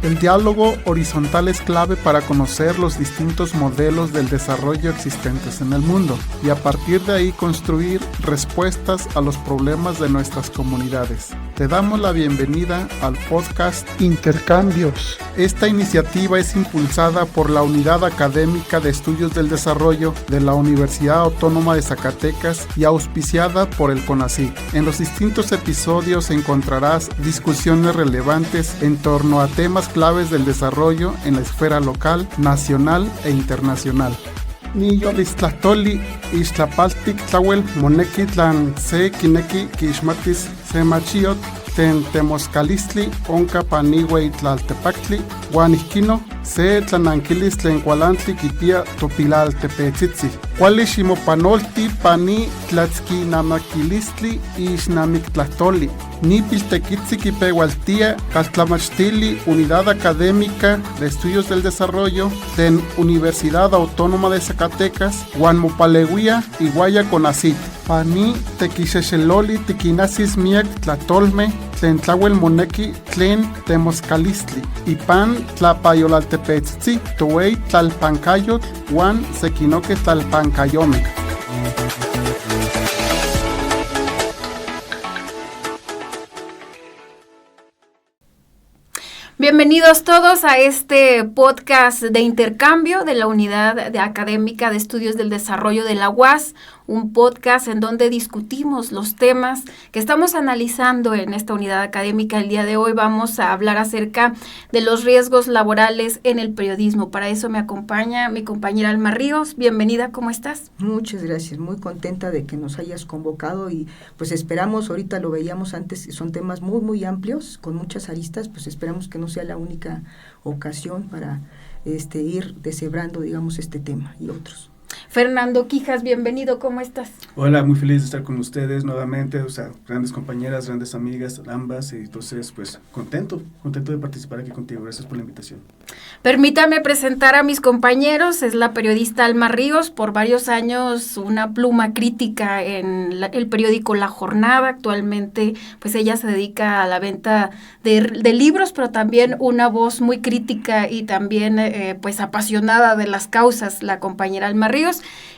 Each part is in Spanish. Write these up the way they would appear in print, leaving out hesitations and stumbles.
El diálogo horizontal es clave para conocer los distintos modelos del desarrollo existentes en el mundo y a partir de ahí construir respuestas a los problemas de nuestras comunidades. Te damos la bienvenida al podcast Intercambios. Esta iniciativa es impulsada por la Unidad Académica de Estudios del Desarrollo de la Universidad Autónoma de Zacatecas y auspiciada por el CONACYT. En los distintos episodios encontrarás discusiones relevantes en torno a temas claves del desarrollo en la esfera local, nacional e internacional. Niyolistlahtoli ixtlapaltik tlauel moneki tlan se kineki kixmatis se machiot ten temoscalistli onka paniuei tlaltepactli uan ihkino se tlananquilis tlen kualantli kipia topilaltepetzitzi. Kuali ximopanolti pani tlatzkinamaquilistli ixnamictlahtoli. Nipiltequitzi kipeualtia caltlamachtili Unidad Académica de Estudios del Desarrollo den Universidad Autónoma de Zacatecas uan mopaleuia iguaya CONACYT. Pani tequixexeloli tiquinasis miek tlatolme tlen tlauel moneki tlen temoscalistli ipan tlapayolaltepetzitzi towei tlalpancayot uan sequinoque tlalpancayomec. Bienvenidos todos a este podcast de intercambio de la Unidad Académica de Estudios del Desarrollo de la UAS, un podcast en donde discutimos los temas que estamos analizando en esta unidad académica. El día de hoy vamos a hablar acerca de los riesgos laborales en el periodismo. Para eso me acompaña mi compañera Alma Ríos. Bienvenida, ¿cómo estás? Muchas gracias, muy contenta de que nos hayas convocado y pues esperamos, ahorita lo veíamos antes, son temas muy amplios, con muchas aristas, pues esperamos que no sea la única ocasión para ir deshebrando, digamos, este tema y otros. Fernando Quijas, bienvenido, ¿cómo estás? Hola, muy feliz de estar con ustedes nuevamente, grandes compañeras, grandes amigas, ambas, y entonces, pues, contento de participar aquí contigo, gracias por la invitación. Permítame presentar a mis compañeros, es la periodista Alma Ríos, por varios años una pluma crítica en el periódico La Jornada, actualmente, pues ella se dedica a la venta de libros, pero también una voz muy crítica y también, pues, apasionada de las causas, la compañera Alma Ríos.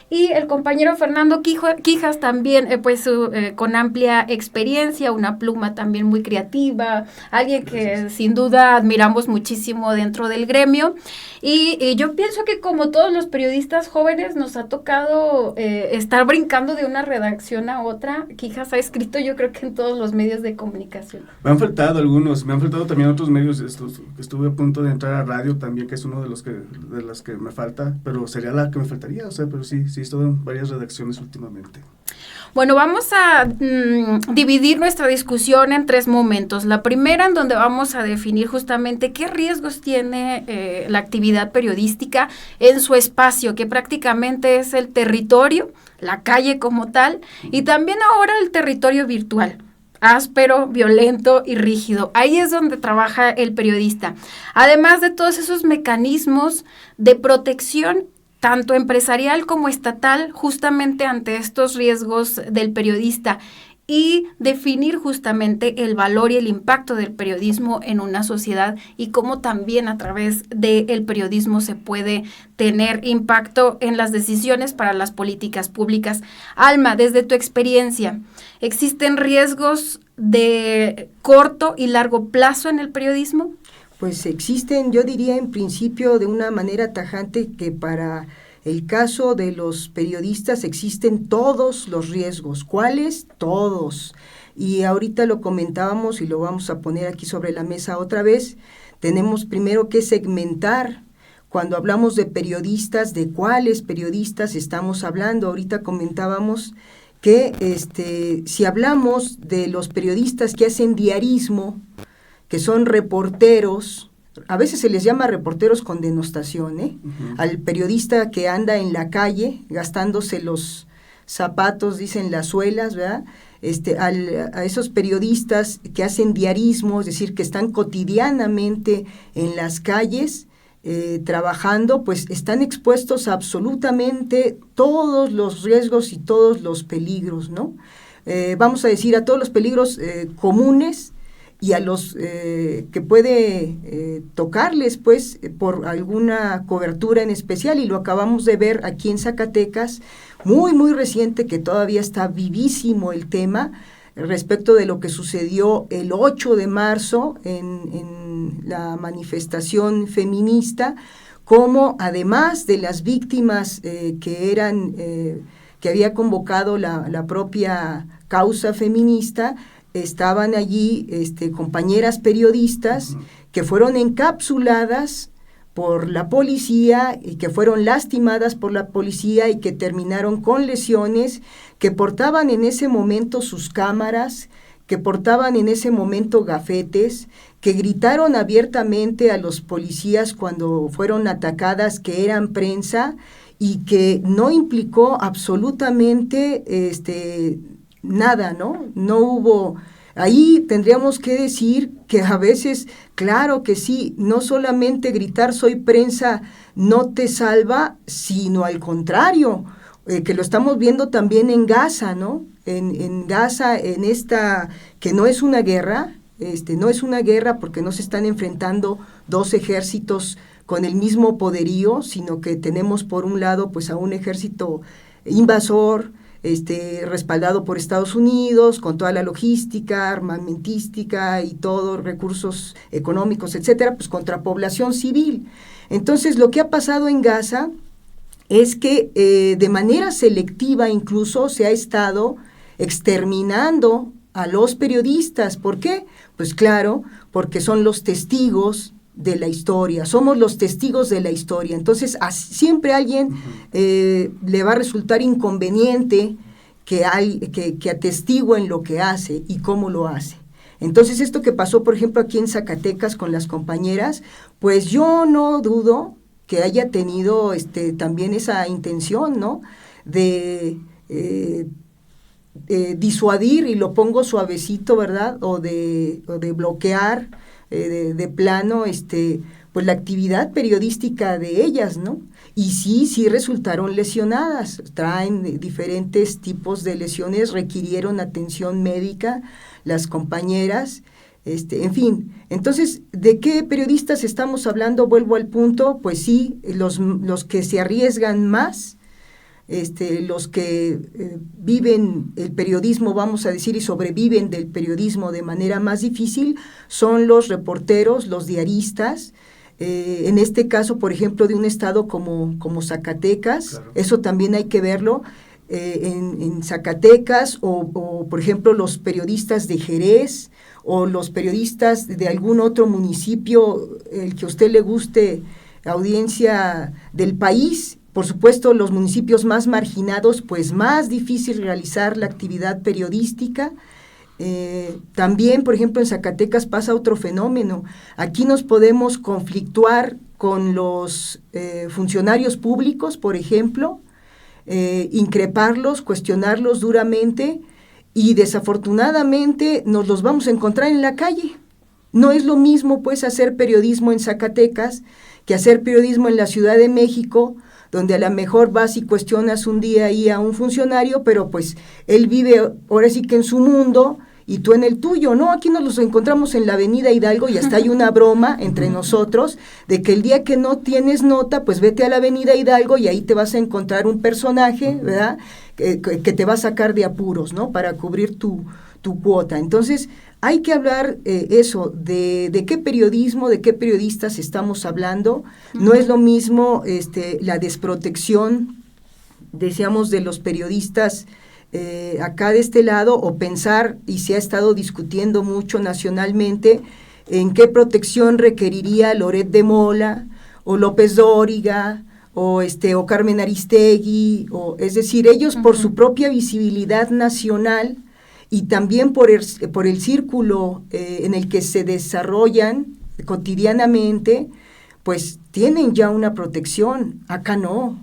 Y el compañero Fernando Quijas también, con amplia experiencia, una pluma también muy creativa, alguien que sin duda admiramos muchísimo dentro del gremio. Y yo pienso que como todos los periodistas jóvenes nos ha tocado estar brincando de una redacción a otra. Quijas ha escrito yo creo que en todos los medios de comunicación. Me han faltado algunos, me han faltado también otros medios, estuve a punto de entrar a radio también, que es uno de las que me falta, pero sería la que me faltaría, pero sí he estado en varias redacciones últimamente. Bueno, vamos a dividir nuestra discusión en 3 momentos. La primera, en donde vamos a definir justamente qué riesgos tiene la actividad periodística en su espacio, que prácticamente es el territorio, la calle como tal, y también ahora el territorio virtual. Áspero, violento y rígido. Ahí es donde trabaja el periodista. Además de todos esos mecanismos de protección tanto empresarial como estatal, justamente ante estos riesgos del periodista, y definir justamente el valor y el impacto del periodismo en una sociedad y cómo también a través del periodismo se puede tener impacto en las decisiones para las políticas públicas. Alma, desde tu experiencia, ¿existen riesgos de corto y largo plazo en el periodismo? Pues existen, yo diría en principio de una manera tajante que para el caso de los periodistas existen todos los riesgos. ¿Cuáles? Todos. Y ahorita lo comentábamos y lo vamos a poner aquí sobre la mesa otra vez. Tenemos primero que segmentar. Cuando hablamos de periodistas, ¿de cuáles periodistas estamos hablando? Ahorita comentábamos que si hablamos de los periodistas que hacen diarismo, que son reporteros, a veces se les llama reporteros con denostación, Uh-huh. Al periodista que anda en la calle gastándose los zapatos, dicen las suelas, ¿verdad? A esos periodistas que hacen diarismo, es decir, que están cotidianamente en las calles trabajando, pues están expuestos a absolutamente todos los riesgos y todos los peligros, ¿no? Vamos a decir a todos los peligros comunes y a los que puede tocarles, pues, por alguna cobertura en especial, y lo acabamos de ver aquí en Zacatecas, muy, muy reciente, que todavía está vivísimo el tema, respecto de lo que sucedió el 8 de marzo en la manifestación feminista, como además de las víctimas que había convocado la propia causa feminista, estaban allí compañeras periodistas que fueron encapsuladas por la policía y que fueron lastimadas por la policía y que terminaron con lesiones, que portaban en ese momento sus cámaras, que portaban en ese momento gafetes, que gritaron abiertamente a los policías cuando fueron atacadas que eran prensa, y que no implicó absolutamente nada, ¿no? No hubo. Ahí tendríamos que decir que a veces, claro que sí, no solamente gritar soy prensa no te salva, sino al contrario, que lo estamos viendo también en Gaza, ¿no? En Gaza, en esta, que no es una guerra, no es una guerra porque no se están enfrentando dos ejércitos con el mismo poderío, sino que tenemos por un lado pues a un ejército invasor, respaldado por Estados Unidos, con toda la logística, armamentística y todos recursos económicos, etcétera, pues contra población civil. Entonces, lo que ha pasado en Gaza es que de manera selectiva incluso se ha estado exterminando a los periodistas. ¿Por qué? Pues claro, porque son los testigos de la historia, somos los testigos de la historia. Entonces, siempre a alguien le va a resultar inconveniente que atestiguen lo que hace y cómo lo hace. Entonces, esto que pasó, por ejemplo, aquí en Zacatecas con las compañeras, pues yo no dudo que haya tenido también esa intención, ¿no? De disuadir, y lo pongo suavecito, ¿verdad? O de bloquear de plano pues la actividad periodística de ellas, ¿no? Y sí resultaron lesionadas, traen diferentes tipos de lesiones, requirieron atención médica las compañeras, en fin. Entonces, ¿de qué periodistas estamos hablando? Vuelvo al punto, pues sí, los que se arriesgan más, los que viven el periodismo, vamos a decir, y sobreviven del periodismo de manera más difícil, son los reporteros, los diaristas, en este caso, por ejemplo, de un estado como Zacatecas, claro. Eso también hay que verlo, en Zacatecas, o por ejemplo los periodistas de Jerez, o los periodistas de algún otro municipio, el que a usted le guste, audiencia del país. Por supuesto, los municipios más marginados, pues más difícil realizar la actividad periodística. También, por ejemplo, en Zacatecas pasa otro fenómeno. Aquí nos podemos conflictuar con los funcionarios públicos, por ejemplo, increparlos, cuestionarlos duramente, y desafortunadamente nos los vamos a encontrar en la calle. No es lo mismo, pues, hacer periodismo en Zacatecas que hacer periodismo en la Ciudad de México, donde a lo mejor vas y cuestionas un día ahí a un funcionario, pero pues él vive ahora sí que en su mundo y tú en el tuyo, ¿no? Aquí nos los encontramos en la Avenida Hidalgo y hasta hay una broma entre nosotros de que el día que no tienes nota, pues vete a la Avenida Hidalgo y ahí te vas a encontrar un personaje, ¿verdad? Que te va a sacar de apuros, ¿no? Para cubrir tu cuota. Entonces, hay que hablar de qué periodismo, de qué periodistas estamos hablando. No es lo mismo la desprotección, decíamos, de los periodistas acá de este lado, o pensar, y se ha estado discutiendo mucho nacionalmente, en qué protección requeriría Loret de Mola, o López Dóriga, o Carmen Aristegui, es decir, ellos por su propia visibilidad nacional, y también por el círculo en el que se desarrollan cotidianamente, pues tienen ya una protección. Acá no.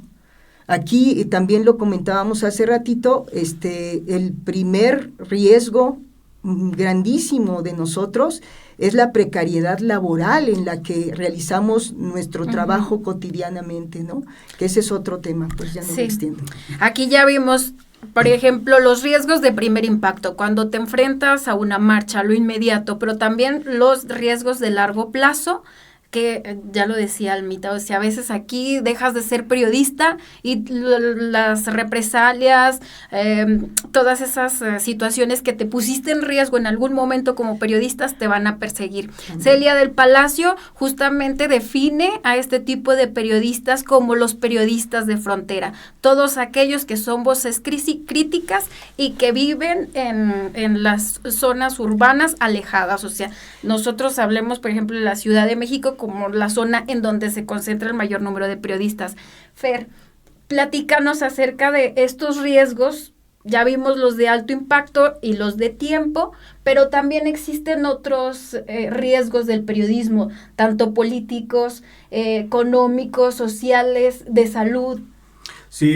Aquí también lo comentábamos hace ratito, el primer riesgo grandísimo de nosotros es la precariedad laboral en la que realizamos nuestro trabajo cotidianamente, ¿no? Que ese es otro tema, pues ya no me extiendo. Aquí ya vimos por ejemplo, los riesgos de primer impacto, cuando te enfrentas a una marcha, lo inmediato, pero también los riesgos de largo plazo, que ya lo decía Almita, o sea, a veces aquí dejas de ser periodista y las represalias, todas esas situaciones que te pusiste en riesgo en algún momento como periodistas te van a perseguir. Celia del Palacio justamente define a este tipo de periodistas como los periodistas de frontera, todos aquellos que son voces críticas y que viven en las zonas urbanas alejadas, o sea, nosotros hablemos, por ejemplo, de la Ciudad de México como la zona en donde se concentra el mayor número de periodistas. Fer, platícanos acerca de estos riesgos. Ya vimos los de alto impacto y los de tiempo, pero también existen otros riesgos del periodismo, tanto políticos, económicos, sociales, de salud. Sí,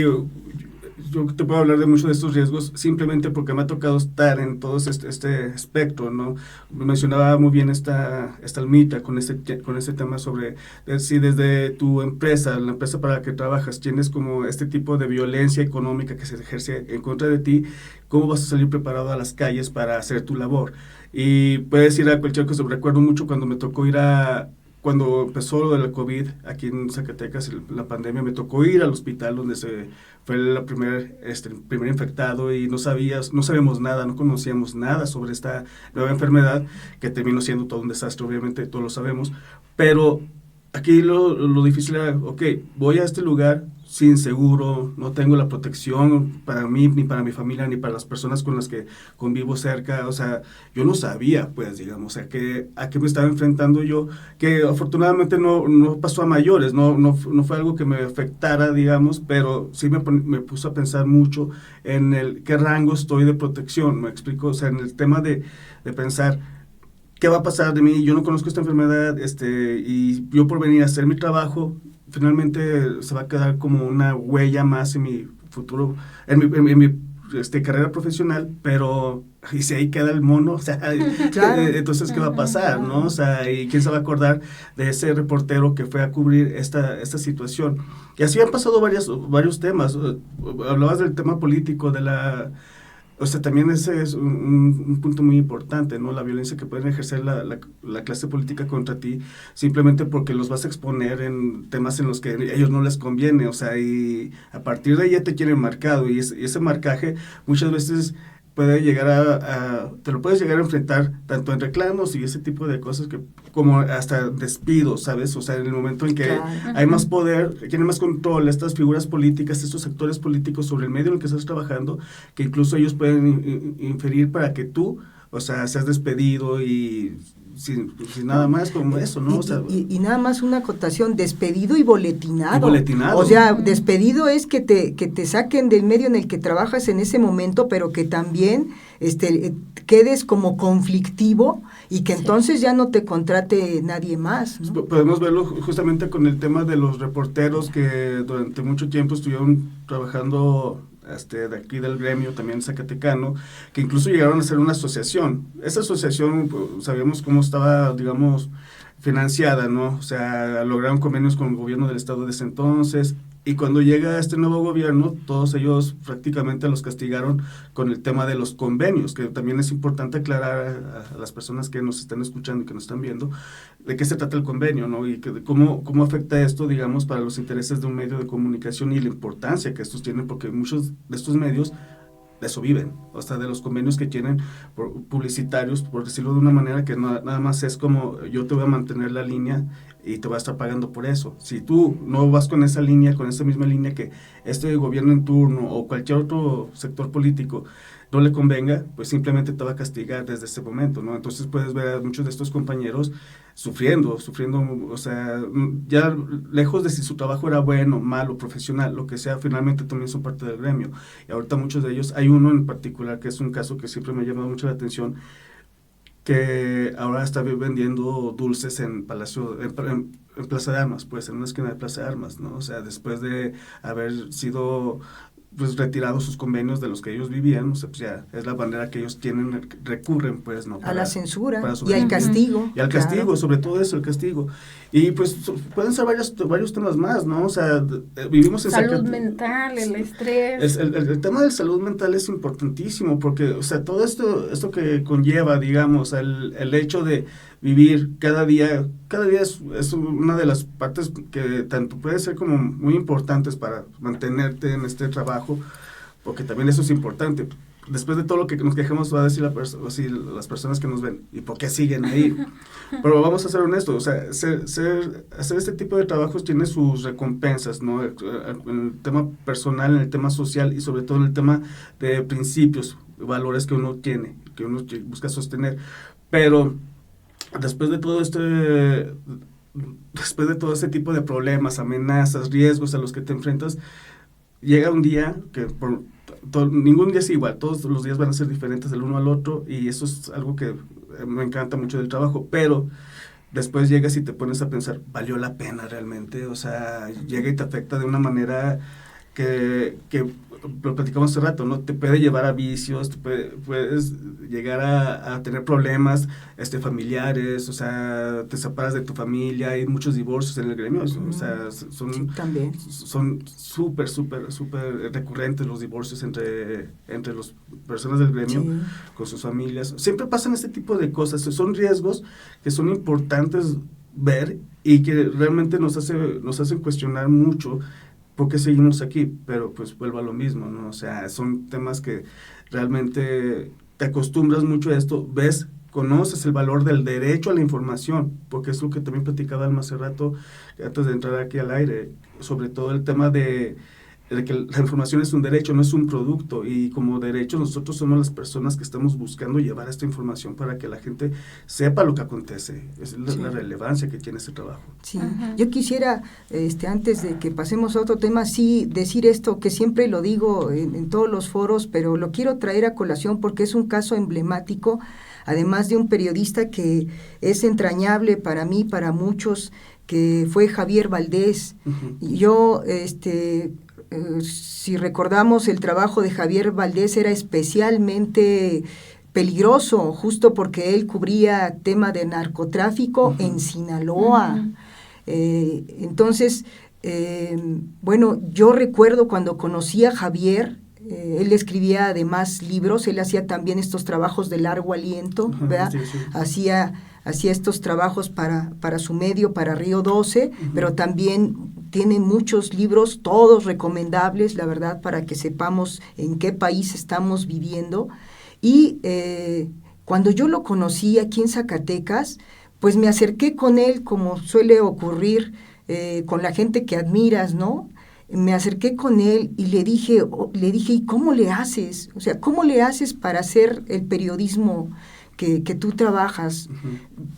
yo te puedo hablar de muchos de estos riesgos simplemente porque me ha tocado estar en todo este espectro, ¿no? Mencionaba muy bien esta Almita con ese tema sobre si desde tu empresa, la empresa para la que trabajas, tienes como este tipo de violencia económica que se ejerce en contra de ti, ¿cómo vas a salir preparado a las calles para hacer tu labor? Y puedes ir a cualquier cosa. Recuerdo mucho cuando me tocó cuando empezó lo de la COVID aquí en Zacatecas, la pandemia, me tocó ir al hospital donde fue el primer infectado y no sabíamos nada, no conocíamos nada sobre esta nueva enfermedad que terminó siendo todo un desastre, obviamente todos lo sabemos, pero aquí lo difícil era, ok, voy a este lugar sin seguro, no tengo la protección para mí, ni para mi familia, ni para las personas con las que convivo cerca, o sea, yo no sabía, pues, digamos, a qué me estaba enfrentando yo, que afortunadamente no pasó a mayores, no fue algo que me afectara, digamos, pero sí me puso a pensar mucho en qué rango estoy de protección, me explico, o sea, en el tema de pensar, ¿qué va a pasar de mí? Yo no conozco esta enfermedad, y yo por venir a hacer mi trabajo, finalmente se va a quedar como una huella más en mi futuro, en mi carrera profesional, pero y si ahí queda el mono, o sea, claro. Entonces, ¿qué va a pasar, no? O sea, ¿y quién se va a acordar de ese reportero que fue a cubrir esta situación? Y así han pasado varios temas. Hablabas del tema político, o sea, también ese es un punto muy importante, ¿no? La violencia que pueden ejercer la clase política contra ti simplemente porque los vas a exponer en temas en los que a ellos no les conviene, o sea, y a partir de ahí ya te quieren marcado, y ese marcaje muchas veces puede llegar te lo puedes llegar a enfrentar tanto en reclamos y ese tipo de cosas como hasta despidos, ¿sabes? O sea, en el momento en que claro. Hay más poder, tienen más control estas figuras políticas, estos actores políticos sobre el medio en el que estás trabajando, que incluso ellos pueden inferir para que tú, o sea, seas despedido y sin nada más como eso, ¿no? O sea, y nada más una acotación, despedido y boletinado. O sea, despedido es que te saquen del medio en el que trabajas en ese momento, pero que también quedes como conflictivo y que entonces ya no te contrate nadie más, ¿no? Podemos verlo justamente con el tema de los reporteros que durante mucho tiempo estuvieron trabajando de aquí del gremio también zacatecano, que incluso llegaron a ser una asociación. Esa asociación, pues, sabíamos cómo estaba, digamos, financiada, ¿no? O sea, lograron convenios con el gobierno del estado de ese entonces, y cuando llega este nuevo gobierno, todos ellos prácticamente los castigaron con el tema de los convenios, que también es importante aclarar a las personas que nos están escuchando y que nos están viendo, de qué se trata el convenio, ¿no? Y cómo afecta esto, digamos, para los intereses de un medio de comunicación y la importancia que estos tienen, porque muchos de estos medios de eso viven, o sea, de los convenios que tienen publicitarios, por decirlo de una manera que nada más es como yo te voy a mantener la línea y te voy a estar pagando por eso. Si tú no vas con esa línea, con esa misma línea que este gobierno en turno o cualquier otro sector político no le convenga, pues simplemente te va a castigar desde ese momento, ¿no? Entonces puedes ver a muchos de estos compañeros sufriendo, o sea, ya lejos de si su trabajo era bueno, malo, profesional, lo que sea, finalmente también son parte del gremio. Y ahorita muchos de ellos, hay uno en particular que es un caso que siempre me ha llamado mucho la atención, que ahora está vendiendo dulces en Plaza de Armas, pues en una esquina de Plaza de Armas, ¿no? O sea, después de haber sido pues retirado sus convenios de los que ellos vivían, o sea, pues ya es la manera que ellos recurren, pues, ¿no? A la censura y sobrevivir. al castigo. Y al castigo, claro. sobre todo eso, el castigo. Y pues pueden ser varios temas más, ¿no? O sea, vivimos en salud mental, el estrés. El tema de salud mental es importantísimo porque, o sea, todo esto que conlleva, digamos, el hecho de vivir cada día es una de las partes que tanto puede ser como muy importantes para mantenerte en este trabajo, porque también eso es importante. Después de todo lo que nos quejamos, va a decir las personas que nos ven, ¿y por qué siguen ahí? Pero vamos a ser honestos, o sea, hacer este tipo de trabajos tiene sus recompensas, ¿no? En el tema personal, en el tema social y sobre todo en el tema de principios, valores que uno tiene, que uno busca sostener. Pero después de todo este tipo de problemas, amenazas, riesgos a los que te enfrentas, llega un día que ningún día es igual, todos los días van a ser diferentes del uno al otro y eso es algo que me encanta mucho del trabajo, pero después llegas y te pones a pensar, ¿valió la pena realmente? O sea, llega y te afecta de una manera que lo platicamos hace rato, ¿no? Te puede llevar a vicios, puedes llegar a tener problemas familiares, o sea, te separas de tu familia, hay muchos divorcios en el gremio, o sea, son súper recurrentes los divorcios entre las personas del gremio, sí, con sus familias. Siempre pasan este tipo de cosas, son riesgos que son importantes ver y que realmente nos hacen cuestionar mucho ¿por qué seguimos aquí? Pero pues vuelvo a lo mismo, ¿no? O sea, son temas que realmente te acostumbras mucho a esto, conoces el valor del derecho a la información, porque es lo que también platicaba Alma hace rato, antes de entrar aquí al aire, sobre todo el tema de que la información es un derecho, no es un producto, y como derecho nosotros somos las personas que estamos buscando llevar esta información para que la gente sepa lo que acontece, es la relevancia que tiene este trabajo. Sí, yo quisiera, antes de que pasemos a otro tema, sí decir esto que siempre lo digo en todos los foros, pero lo quiero traer a colación porque es un caso emblemático, además de un periodista que es entrañable para mí, para muchos, que fue Javier Valdés. Y yo, si recordamos, el trabajo de Javier Valdés era especialmente peligroso, justo porque él cubría tema de narcotráfico en Sinaloa. Entonces, bueno, yo recuerdo cuando conocí a Javier, él escribía además libros, él hacía también estos trabajos de largo aliento, ¿verdad? Sí. Hacía estos trabajos para su medio, para Río 12, pero también tiene muchos libros, todos recomendables, la verdad, para que sepamos en qué país estamos viviendo. Y cuando yo lo conocí aquí en Zacatecas, pues me acerqué con él, como suele ocurrir con la gente que admiras, ¿no? Me acerqué con él y le dije, ¿y cómo le haces? O sea, ¿cómo le haces para hacer el periodismo que tú trabajas?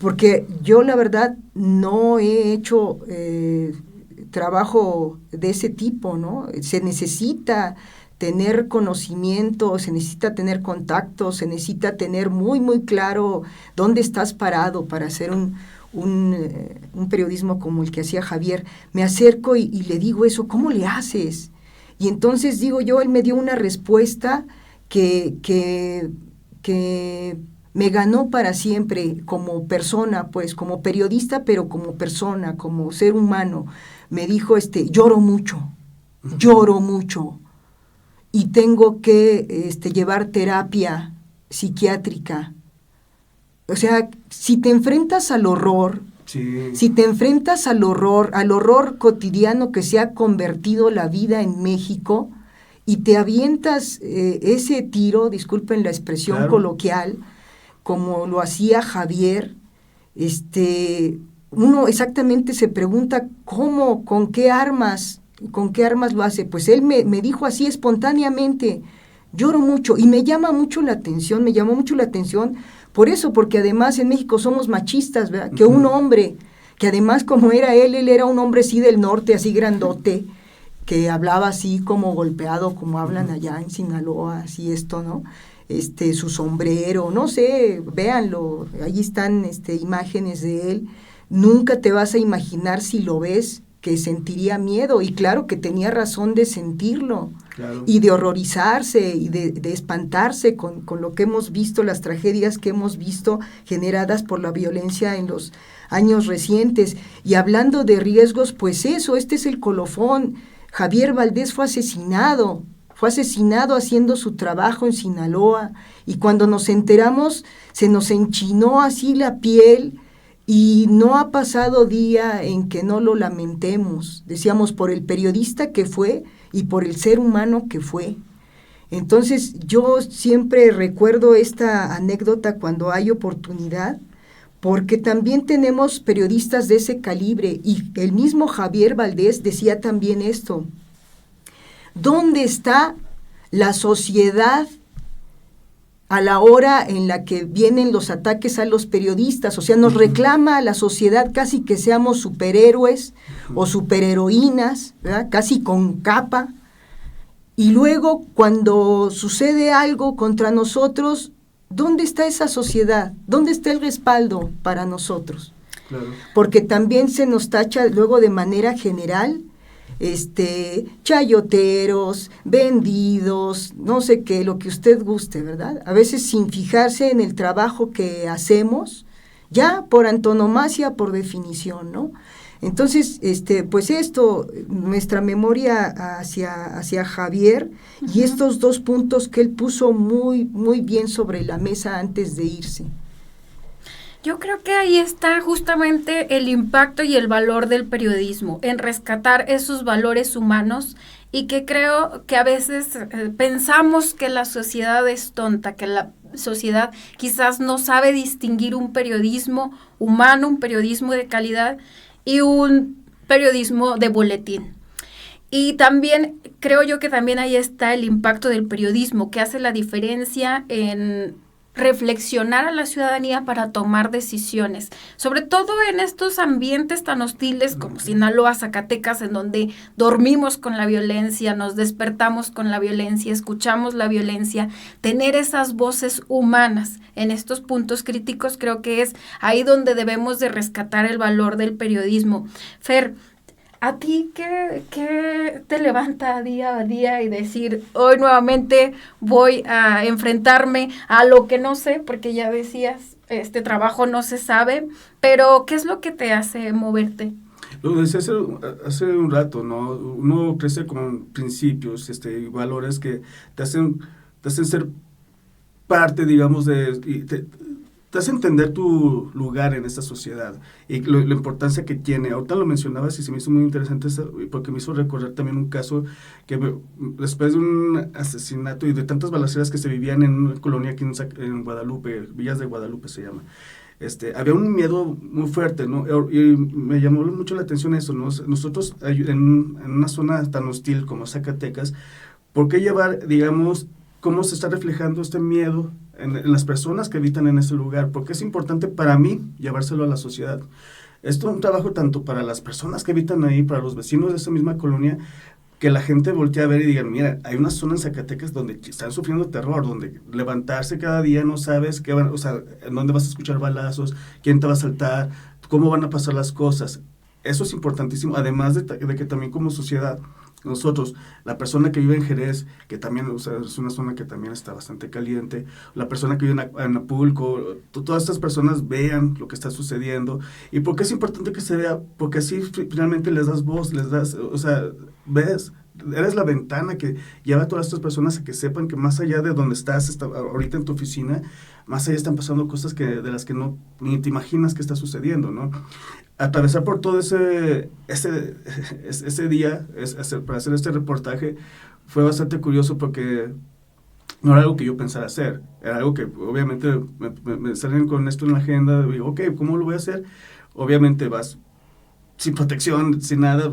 Porque yo, la verdad, no he hecho trabajo de ese tipo, ¿no? Se necesita tener conocimiento, se necesita tener contacto, se necesita tener muy, muy claro dónde estás parado para hacer un periodismo como el que hacía Javier. Me acerco y le digo eso, ¿cómo le haces? Y entonces digo yo, él me dio una respuesta que me ganó para siempre como persona, pues como periodista, pero como persona, como ser humano. Me dijo, lloro mucho y tengo que llevar terapia psiquiátrica. O sea, si te enfrentas al horror, si te enfrentas al horror cotidiano que se ha convertido la vida en México, y te avientas ese tiro, disculpen la expresión coloquial, como lo hacía Javier, uno exactamente se pregunta cómo, con qué armas lo hace. Pues él me dijo así espontáneamente, lloro mucho, y me llamó mucho la atención por eso, porque además en México somos machistas, ¿verdad? Que un hombre, que además como era él era un hombre así del norte, así grandote, que hablaba así como golpeado, como hablan allá en Sinaloa, así ¿no? Su sombrero, no sé, véanlo, ahí están imágenes de él. Nunca te vas a imaginar, si lo ves, que sentiría miedo, y claro que tenía razón de sentirlo, claro, y de horrorizarse y de espantarse con lo que hemos visto, las tragedias que hemos visto generadas por la violencia en los años recientes. Y hablando de riesgos, pues eso, este es el colofón. Javier Valdés fue asesinado haciendo su trabajo en Sinaloa, y cuando nos enteramos se nos enchinó así la piel, y no ha pasado día en que no lo lamentemos, decíamos, por el periodista que fue y por el ser humano que fue. Entonces yo siempre recuerdo esta anécdota cuando hay oportunidad, porque también tenemos periodistas de ese calibre, y el mismo Javier Valdés decía también esto: ¿dónde está la sociedad a la hora en la que vienen los ataques a los periodistas? O sea, nos reclama a la sociedad casi que seamos superhéroes o superheroínas, ¿verdad? Casi con capa, y luego cuando sucede algo contra nosotros, ¿dónde está esa sociedad? ¿Dónde está el respaldo para nosotros? claro. Porque también se nos tacha luego de manera general, chayoteros, vendidos, no sé qué, lo que usted guste, ¿verdad? A veces sin fijarse en el trabajo que hacemos, ya por antonomasia, por definición, ¿no? Entonces, pues esto, nuestra memoria hacia Javier, y estos dos puntos que él puso muy, muy bien sobre la mesa antes de irse. Yo creo que ahí está justamente el impacto y el valor del periodismo, en rescatar esos valores humanos, y que creo que a veces pensamos que la sociedad es tonta, que la sociedad quizás no sabe distinguir un periodismo humano, un periodismo de calidad y un periodismo de boletín. Y también creo yo que también ahí está el impacto del periodismo, que hace la diferencia en reflexionar a la ciudadanía para tomar decisiones, sobre todo en estos ambientes tan hostiles como Sinaloa, Zacatecas, en donde dormimos con la violencia, nos despertamos con la violencia, escuchamos la violencia. Tener esas voces humanas en estos puntos críticos, creo que es ahí donde debemos de rescatar el valor del periodismo. Fer, ¿a ti qué te levanta día a día y decir, hoy nuevamente voy a enfrentarme a lo que no sé? Porque ya decías, este trabajo no se sabe, pero ¿qué es lo que te hace moverte? Lo decía hace un rato, ¿no? Uno crece con principios y valores que te hacen ser parte, digamos, te hace entender tu lugar en esta sociedad y la importancia que tiene. Ahorita lo mencionabas y se me hizo muy interesante porque me hizo recordar también un caso que después de un asesinato y de tantas balaceras que se vivían en una colonia aquí en Guadalupe, Villas de Guadalupe se llama, había un miedo muy fuerte, ¿no? Y me llamó mucho la atención eso, ¿no? Nosotros en una zona tan hostil como Zacatecas, ¿por qué llevar, digamos, cómo se está reflejando este miedo en las personas que habitan en ese lugar? Porque es importante para mí llevárselo a la sociedad. Esto es un trabajo tanto para las personas que habitan ahí, para los vecinos de esa misma colonia, que la gente voltee a ver y diga, mira, hay una zona en Zacatecas donde están sufriendo terror, donde levantarse cada día no sabes qué en dónde vas a escuchar balazos, quién te va a asaltar, cómo van a pasar las cosas. Eso es importantísimo, además de que también como sociedad, nosotros, la persona que vive en Jerez, que también, es una zona que también está bastante caliente, la persona que vive en Acapulco, todas estas personas vean lo que está sucediendo. ¿Y por qué es importante que se vea? Porque así finalmente les das voz, ves, eres la ventana que lleva a todas estas personas a que sepan que más allá de donde estás ahorita en tu oficina, más allá están pasando cosas de las que ni te imaginas que está sucediendo, ¿no? Atravesar por todo ese día para hacer este reportaje fue bastante curioso porque no era algo que yo pensara hacer, era algo que obviamente me salen con esto en la agenda, digo, ok, ¿cómo lo voy a hacer? Obviamente vas sin protección, sin nada,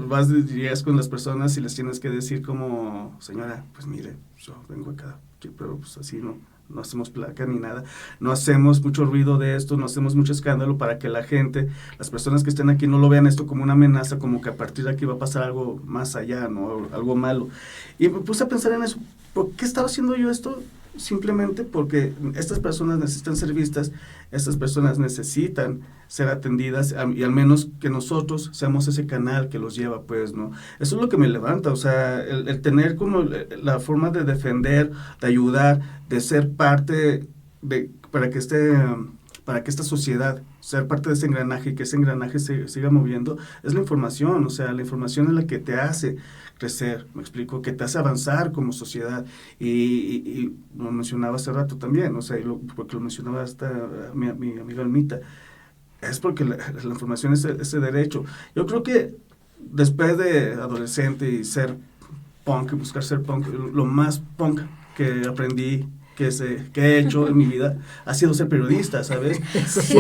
llegas con las personas y les tienes que decir como, señora, pues mire, yo vengo acá, pero pues así no hacemos placa ni nada, no hacemos mucho ruido de esto, no hacemos mucho escándalo para que la gente, las personas que estén aquí no lo vean esto como una amenaza, como que a partir de aquí va a pasar algo más allá, ¿no? Algo malo. Y me puse a pensar en eso, ¿por qué estaba haciendo yo esto? simplemente porque estas personas necesitan ser vistas, estas personas necesitan ser atendidas, y al menos que nosotros seamos ese canal que los lleva, pues, ¿no? Eso es lo que me levanta, o sea, el tener como la forma de defender, de ayudar, de ser parte para que esta sociedad, ser parte de ese engranaje y que ese engranaje se siga moviendo, es la información, o sea, la información es la que te hace crecer, me explico, que te hace avanzar como sociedad, y lo mencionaba hace rato también, o sea, porque lo mencionaba hasta mi amiga Almita, es porque la información es ese derecho. Yo creo que después de adolescente y ser punk, buscar ser punk, lo más punk que aprendí, que he hecho en mi vida, ha sido ser periodista, ¿sabes? Sí.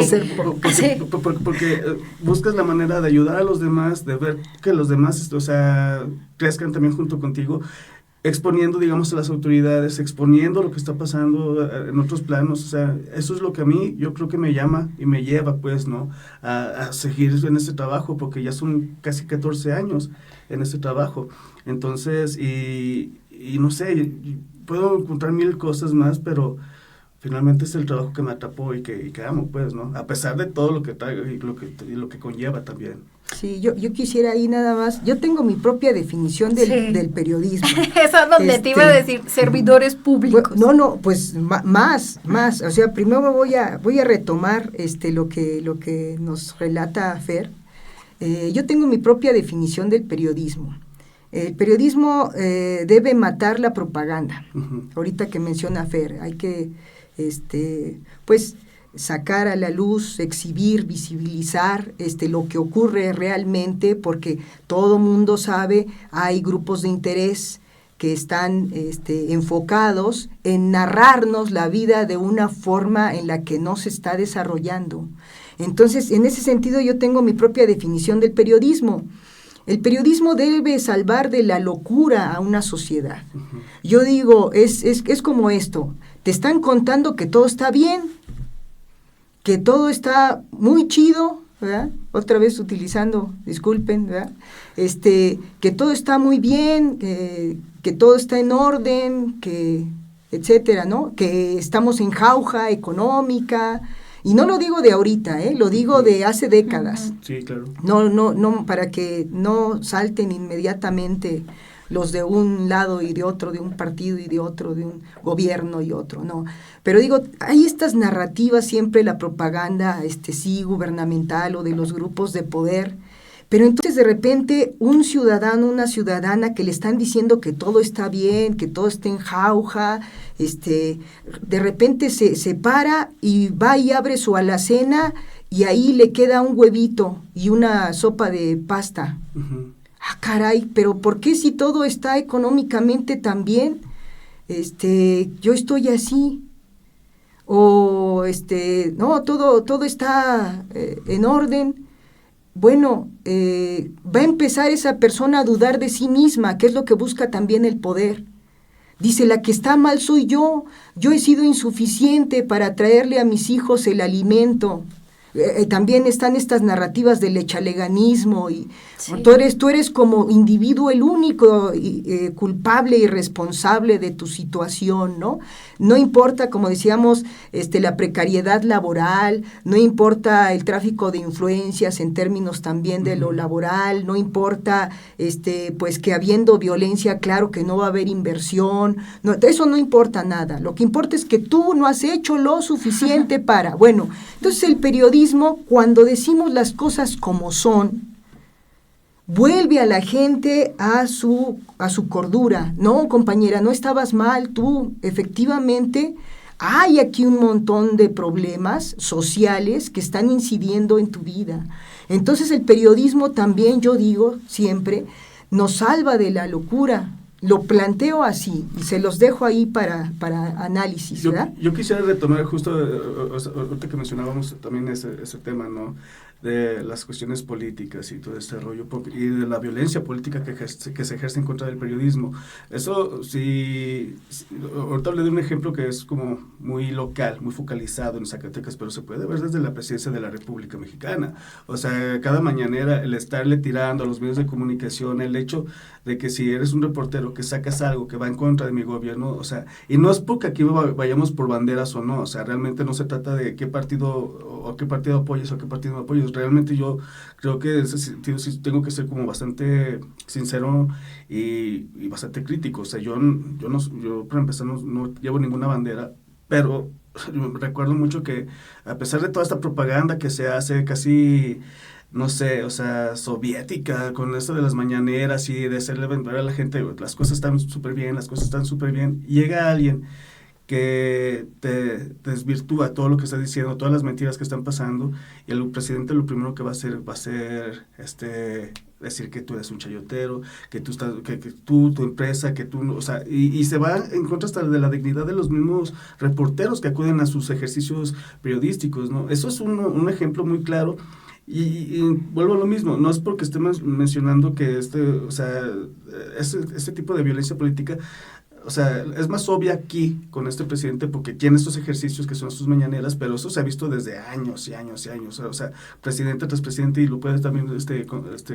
Porque buscas la manera de ayudar a los demás, de ver que los demás, o sea, crezcan también junto contigo, exponiendo, digamos, a las autoridades, exponiendo lo que está pasando en otros planos, o sea, eso es lo que a mí, yo creo que me llama y me lleva, pues, ¿no?, a seguir en este trabajo, porque ya son casi 14 años en este trabajo. Entonces, y no sé, puedo encontrar 1000 cosas más, pero finalmente es el trabajo que me atrapó y que amo, pues, ¿no? A pesar de todo lo que traigo y lo que conlleva también. Sí, yo quisiera ahí nada más, yo tengo mi propia definición del periodismo. Esa es donde te iba a decir, servidores públicos. No, pues más, o sea, primero voy a retomar lo que nos relata Fer. Yo tengo mi propia definición del periodismo. El periodismo debe matar la propaganda. Uh-huh. Ahorita que menciona Fer, hay que pues sacar a la luz, exhibir, visibilizar lo que ocurre realmente, porque todo mundo sabe, hay grupos de interés que están enfocados en narrarnos la vida de una forma en la que no se está desarrollando. Entonces, en ese sentido, yo tengo mi propia definición del periodismo. El periodismo debe salvar de la locura a una sociedad. Uh-huh. Yo digo, es como esto, te están contando que todo está bien, que todo está muy chido, ¿verdad? Otra vez utilizando, disculpen, ¿verdad? Que todo está muy bien, que todo está en orden, que etcétera, ¿no? Que estamos en jauja económica. Y no lo digo de ahorita, lo digo de hace décadas. Sí, claro. No, para que no salten inmediatamente los de un lado y de otro, de un partido y de otro, de un gobierno y otro, no. Pero digo, hay estas narrativas siempre, la propaganda, sí, gubernamental o de los grupos de poder, pero entonces de repente un ciudadano, una ciudadana que le están diciendo que todo está bien, que todo está en jauja, de repente se para y va y abre su alacena y ahí le queda un huevito y una sopa de pasta. Uh-huh. Ah, caray, pero ¿por qué si todo está económicamente tan bien? Yo estoy así. O, no, todo está en orden. Bueno, va a empezar esa persona a dudar de sí misma, que es lo que busca también el poder. Dice, la que está mal soy yo he sido insuficiente para traerle a mis hijos el alimento. También están estas narrativas del echaleganismo y sí. Tú eres como individuo el único culpable y responsable de tu situación, ¿no? No importa, como decíamos, la precariedad laboral, no importa el tráfico de influencias en términos también de lo laboral, no importa pues que habiendo violencia, claro que no va a haber inversión, no, eso no importa nada. Lo que importa es que tú no has hecho lo suficiente para, bueno, entonces el periodismo, cuando decimos las cosas como son, vuelve a la gente a su cordura. No, compañera, no estabas mal tú. Efectivamente, hay aquí un montón de problemas sociales que están incidiendo en tu vida. Entonces el periodismo también, yo digo siempre, nos salva de la locura. Lo planteo así y se los dejo ahí para análisis, ¿verdad? Yo quisiera retomar justo, ahorita que mencionábamos también ese tema, ¿no? de las cuestiones políticas y todo este rollo, y de la violencia política que se ejerce en contra del periodismo. Eso ahorita le doy un ejemplo que es como muy local, muy focalizado en Zacatecas, pero se puede ver desde la presidencia de la República Mexicana. O sea, cada mañanera el estarle tirando a los medios de comunicación, el hecho de que si eres un reportero que sacas algo que va en contra de mi gobierno, o sea, y no es porque aquí vayamos por banderas o no, o sea, realmente no se trata de qué partido apoyes o qué partido no apoyes. Realmente yo creo que en ese sentido sí tengo que ser como bastante sincero y bastante crítico. O sea, yo para empezar no llevo ninguna bandera, pero recuerdo mucho que a pesar de toda esta propaganda que se hace casi, no sé, o sea, soviética, con esto de las mañaneras y de hacerle ver a la gente, las cosas están súper bien, llega alguien que te desvirtúa todo lo que está diciendo, todas las mentiras que están pasando, y el presidente lo primero que va a hacer decir que tú eres un chayotero, que tú, tu empresa, que tú, o sea, y se va en contra hasta de la dignidad de los mismos reporteros que acuden a sus ejercicios periodísticos, ¿no? Eso es un ejemplo muy claro. Y vuelvo a lo mismo, no es porque estemos mencionando que este tipo de violencia política, o sea, es más obvia aquí con este presidente porque tiene estos ejercicios que son sus mañaneras, pero eso se ha visto desde años y años y años. O sea, presidente tras presidente, y lo puede también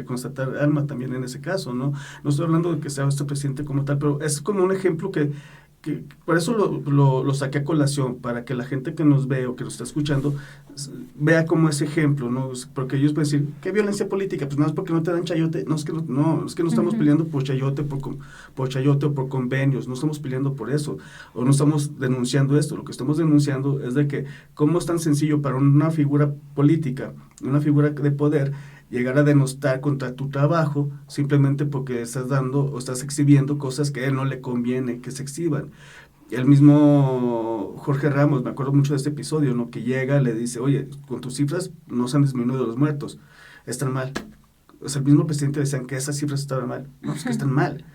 constatar Alma también en ese caso, ¿no? No estoy hablando de que sea este presidente como tal, pero es como un ejemplo que por eso lo saqué a colación, para que la gente que nos ve o que nos está escuchando vea como ese ejemplo, ¿no? Porque ellos pueden decir, ¿qué violencia política? Pues no es porque no te dan chayote, es que no estamos peleando por chayote, por chayote o por convenios, no estamos peleando por eso, o no estamos denunciando esto. Lo que estamos denunciando es de que cómo es tan sencillo para una figura política, una figura de poder, llegar a denostar contra tu trabajo simplemente porque estás dando o estás exhibiendo cosas que a él no le conviene que se exhiban. El mismo Jorge Ramos, me acuerdo mucho de este episodio, ¿no? Que llega, le dice, oye, con tus cifras no se han disminuido los muertos, están mal. O sea, el mismo presidente decían que esas cifras estaban mal. No, es que están mal,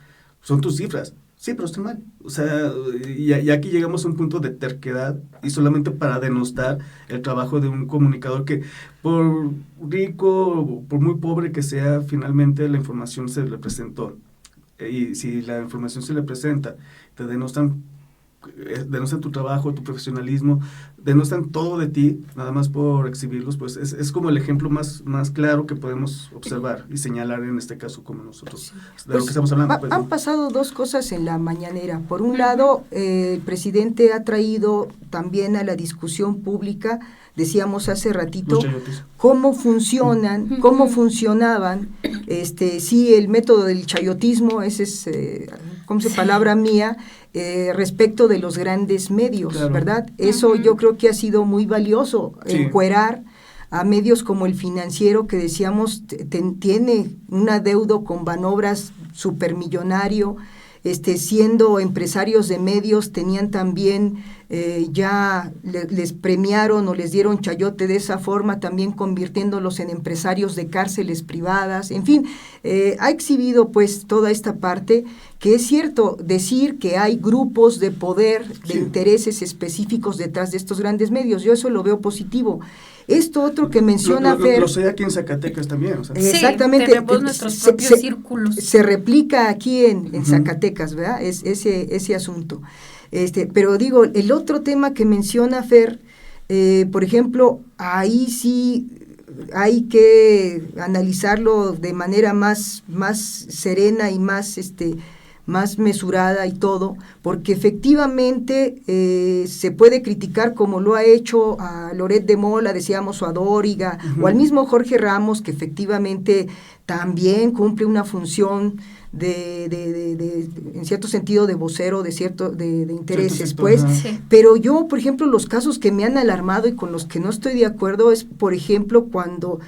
son tus cifras. Sí, pero está mal. O sea, y aquí llegamos a un punto de terquedad y solamente para denostar el trabajo de un comunicador que, por rico, por muy pobre que sea, finalmente la información se le presentó. Y si la información se le presenta, te denostan tu trabajo, tu profesionalismo, denostan todo de ti, nada más por exhibirlos, pues es como el ejemplo más claro que podemos observar y señalar en este caso como nosotros, de lo que estamos hablando. Pues, han ¿no? pasado dos cosas en la mañanera. Por un lado, el presidente ha traído también a la discusión pública, decíamos hace ratito, cómo funcionaban, sí, el método del chayotismo, ese es, palabra mía, respecto de los grandes medios, claro, ¿verdad? Eso yo creo que ha sido muy valioso, encuerar a medios como El Financiero, que decíamos tiene un adeudo con Banobras supermillonario, siendo empresarios de medios, tenían también, ya les premiaron o les dieron chayote de esa forma, también convirtiéndolos en empresarios de cárceles privadas, en fin, ha exhibido pues toda esta parte, que es cierto decir que hay grupos de poder, de intereses específicos detrás de estos grandes medios, yo eso lo veo positivo. Esto otro que menciona Fer... Lo sé aquí en Zacatecas también. O sea. Exactamente. Tenemos nuestros propios círculos. Se replica aquí en Zacatecas, ¿verdad? Es ese asunto. Pero digo, el otro tema que menciona Fer, por ejemplo, ahí sí hay que analizarlo de manera más serena y más mesurada y todo, porque efectivamente se puede criticar como lo ha hecho a Loret de Mola, decíamos, o a Dóriga, o al mismo Jorge Ramos, que efectivamente también cumple una función de en cierto sentido de vocero de intereses, pues, pero yo, por ejemplo, los casos que me han alarmado y con los que no estoy de acuerdo es, por ejemplo, cuando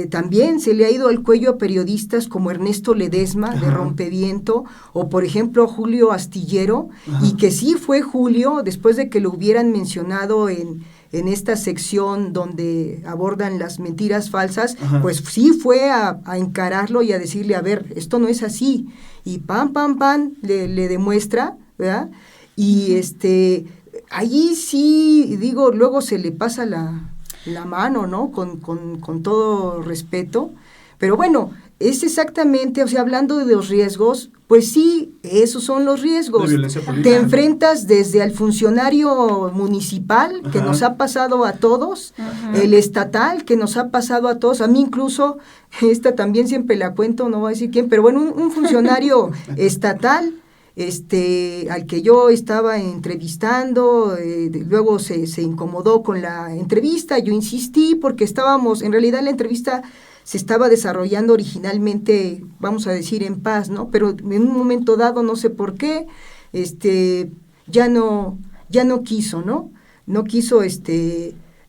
también se le ha ido al cuello a periodistas como Ernesto Ledesma, de Rompeviento, o por ejemplo a Julio Astillero, y que sí fue Julio, después de que lo hubieran mencionado en esta sección donde abordan las mentiras falsas, pues sí fue a encararlo y a decirle, a ver, esto no es así, y pam, le demuestra, ¿verdad? Y allí sí, digo, luego se le pasa la mano, ¿no? Con todo respeto. Pero bueno, es exactamente, o sea, hablando de los riesgos, pues sí, esos son los riesgos. De violencia política. Te enfrentas desde al funcionario municipal, que nos ha pasado a todos, el estatal, que nos ha pasado a todos, a mí incluso, esta también siempre la cuento, no voy a decir quién, pero bueno, un funcionario estatal, al que yo estaba entrevistando, luego se incomodó con la entrevista, yo insistí porque estábamos, en realidad la entrevista se estaba desarrollando originalmente, vamos a decir, en paz, ¿no? Pero en un momento dado, no sé por qué, ya no quiso, ¿no? No quiso,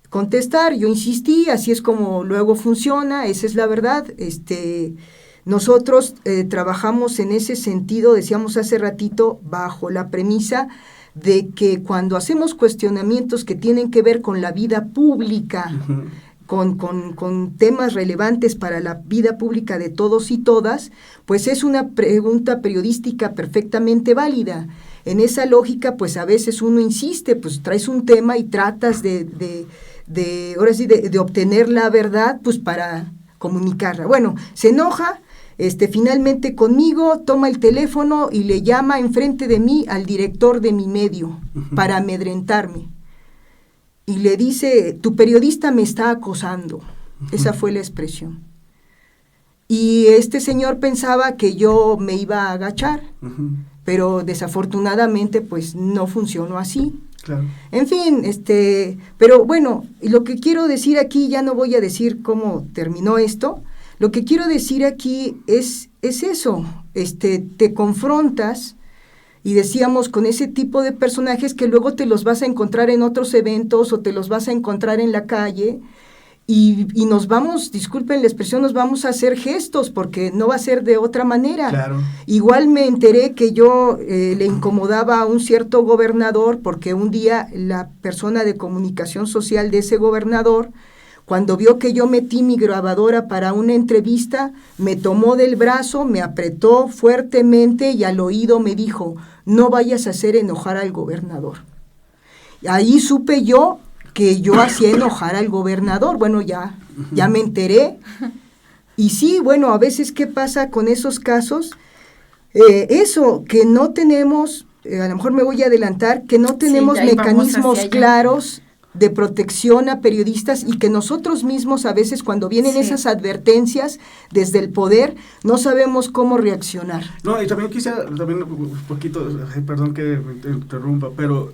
contestar, yo insistí, así es como luego funciona, esa es la verdad, nosotros trabajamos en ese sentido, decíamos hace ratito, bajo la premisa de que cuando hacemos cuestionamientos que tienen que ver con la vida pública, con temas relevantes para la vida pública de todos y todas, pues es una pregunta periodística perfectamente válida. En esa lógica, pues a veces uno insiste, pues traes un tema y tratas de obtener la verdad, pues para comunicarla. Bueno, se enoja, finalmente conmigo, toma el teléfono y le llama enfrente de mí al director de mi medio para amedrentarme. Y le dice, tu periodista me está acosando. Esa fue la expresión. Y este señor pensaba que yo me iba a agachar, pero desafortunadamente pues no funcionó así. Claro. En fin, pero bueno, lo que quiero decir aquí, ya no voy a decir cómo terminó esto, lo que quiero decir aquí es eso, te confrontas, y decíamos, con ese tipo de personajes que luego te los vas a encontrar en otros eventos o te los vas a encontrar en la calle y nos vamos, disculpen la expresión, nos vamos a hacer gestos porque no va a ser de otra manera. Claro. Igual me enteré que yo le incomodaba a un cierto gobernador porque un día la persona de comunicación social de ese gobernador, cuando vio que yo metí mi grabadora para una entrevista, me tomó del brazo, me apretó fuertemente y al oído me dijo, no vayas a hacer enojar al gobernador. Ahí supe yo que yo hacía enojar al gobernador. Bueno, ya me enteré. Y sí, bueno, a veces, ¿qué pasa con esos casos? Eso, que no tenemos, a lo mejor me voy a adelantar, que no tenemos mecanismos claros de protección a periodistas y que nosotros mismos a veces cuando vienen esas advertencias desde el poder no sabemos cómo reaccionar. No, y también quisiera, un poquito, perdón que me interrumpa, pero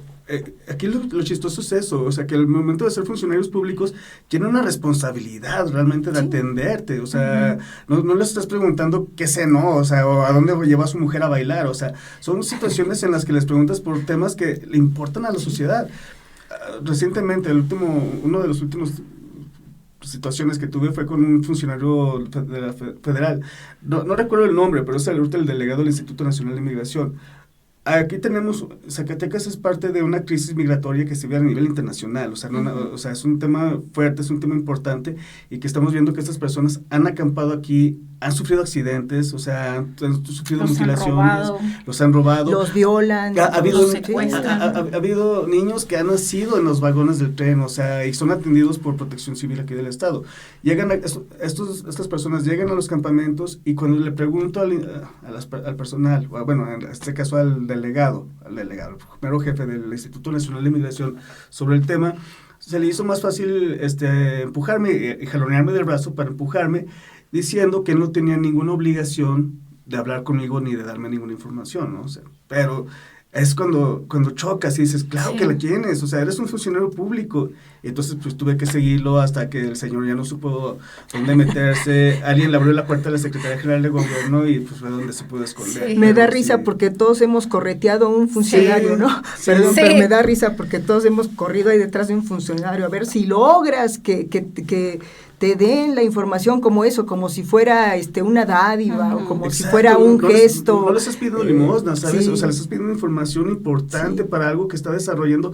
aquí lo chistoso es eso, o sea, que al momento de ser funcionarios públicos tienen una responsabilidad realmente de atenderte, o sea, no les estás preguntando qué cenó, o sea, o a dónde lleva a su mujer a bailar, o sea, son situaciones en las que les preguntas por temas que le importan a la sociedad. Recientemente, uno de los últimos situaciones que tuve fue con un funcionario federal, no recuerdo el nombre, pero es el delegado del Instituto Nacional de Migración. Aquí tenemos, Zacatecas es parte de una crisis migratoria que se ve a nivel internacional, o sea, es un tema fuerte, es un tema importante, y que estamos viendo que estas personas han acampado aquí, han sufrido accidentes, o sea, han sufrido mutilaciones, los han robado, los violan, ha habido niños que han nacido en los vagones del tren, o sea, y son atendidos por Protección Civil aquí del Estado. Estas personas llegan a los campamentos y cuando le pregunto al personal, bueno, en este caso al delegado, el primero jefe del Instituto Nacional de Migración sobre el tema, se le hizo más fácil empujarme y jalonearme del brazo para empujarme, diciendo que él no tenía ninguna obligación de hablar conmigo ni de darme ninguna información, ¿no? O sea, pero es cuando chocas y dices, claro que la tienes, o sea, eres un funcionario público. Y entonces pues tuve que seguirlo hasta que el señor ya no supo dónde meterse. Alguien le abrió la puerta a la Secretaría General de Gobierno y pues fue donde se pudo esconder. Sí. Me da risa porque todos hemos correteado a un funcionario, ¿no? Perdón, pero me da risa porque todos hemos corrido ahí detrás de un funcionario. A ver si logras que te den la información como eso, como si fuera una dádiva o como si fuera un gesto. No les estás pidiendo limosna, ¿sabes? O sea, les estás pidiendo información importante para algo que está desarrollando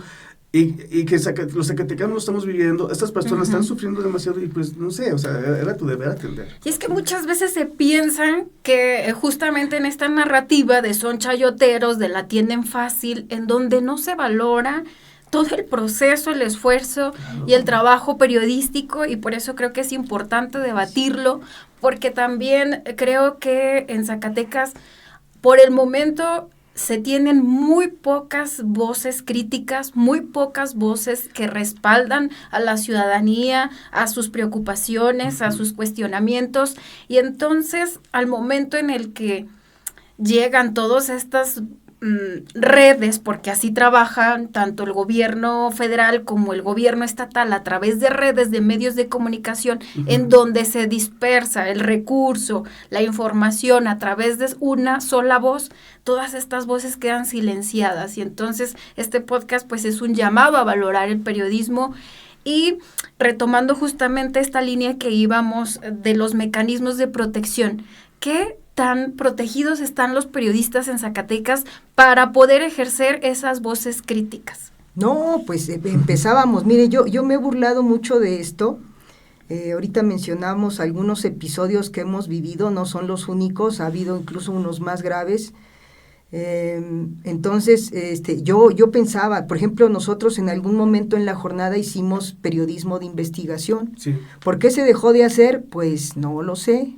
y que los zacatecanos lo estamos viviendo. Estas personas están sufriendo demasiado y pues no sé, o sea, era tu deber atender. Y es que muchas veces se piensan que justamente en esta narrativa de son chayoteros, de la tienen fácil, en donde no se valora todo el proceso, el esfuerzo y el trabajo periodístico, y por eso creo que es importante debatirlo, porque también creo que en Zacatecas, por el momento, se tienen muy pocas voces críticas, muy pocas voces que respaldan a la ciudadanía, a sus preocupaciones, a sus cuestionamientos, y entonces al momento en el que llegan todas estas redes, porque así trabajan tanto el gobierno federal como el gobierno estatal a través de redes de medios de comunicación, en donde se dispersa el recurso, la información a través de una sola voz, todas estas voces quedan silenciadas, y entonces este podcast pues es un llamado a valorar el periodismo. Y retomando justamente esta línea que íbamos de los mecanismos de protección, ¿qué tan protegidos están los periodistas en Zacatecas para poder ejercer esas voces críticas? No, pues empezábamos, mire, yo me he burlado mucho de esto. Ahorita mencionamos algunos episodios que hemos vivido, no son los únicos, ha habido incluso unos más graves. Entonces, yo pensaba, por ejemplo, nosotros en algún momento en la jornada hicimos periodismo de investigación. Sí. ¿Por qué se dejó de hacer? Pues no lo sé,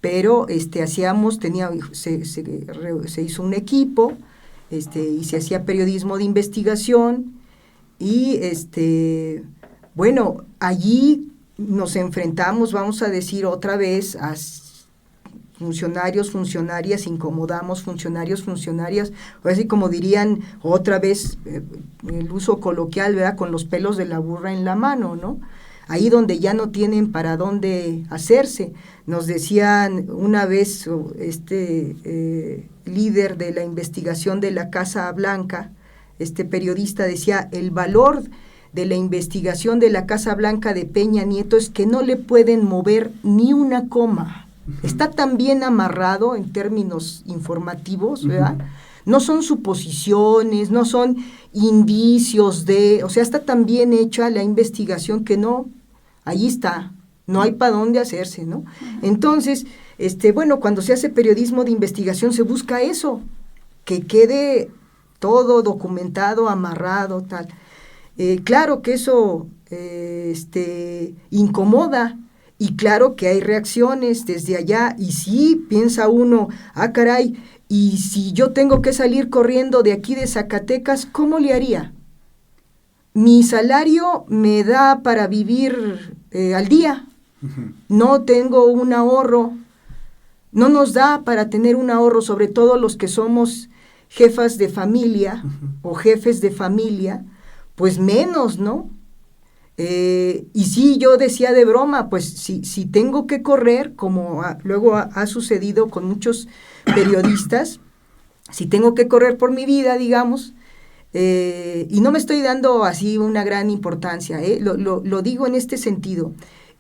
pero se hizo un equipo, y se hacía periodismo de investigación, y bueno, allí nos enfrentamos, vamos a decir otra vez, a funcionarios, funcionarias, incomodamos funcionarios, funcionarias, o así como dirían otra vez, el uso coloquial, ¿verdad?, con los pelos de la burra en la mano, ¿no? Ahí donde ya no tienen para dónde hacerse. Nos decían una vez líder de la investigación de la Casa Blanca, periodista decía, el valor de la investigación de la Casa Blanca de Peña Nieto es que no le pueden mover ni una coma. Está tan bien amarrado en términos informativos, ¿verdad? No son suposiciones, no son indicios o sea, está tan bien hecha la investigación que no, allí está, no hay para dónde hacerse, ¿no? Entonces, bueno, cuando se hace periodismo de investigación se busca eso, que quede todo documentado, amarrado, tal. Claro que eso incomoda, y claro que hay reacciones desde allá, y sí piensa uno, caray, y si yo tengo que salir corriendo de aquí de Zacatecas, ¿cómo le haría? Mi salario me da para vivir al día, no tengo un ahorro, no nos da para tener un ahorro, sobre todo los que somos jefas de familia o jefes de familia, pues menos, ¿no? Y sí, yo decía de broma, pues si tengo que correr, como luego ha sucedido con muchos periodistas, si tengo que correr por mi vida, digamos, y no me estoy dando así una gran importancia, lo digo en este sentido.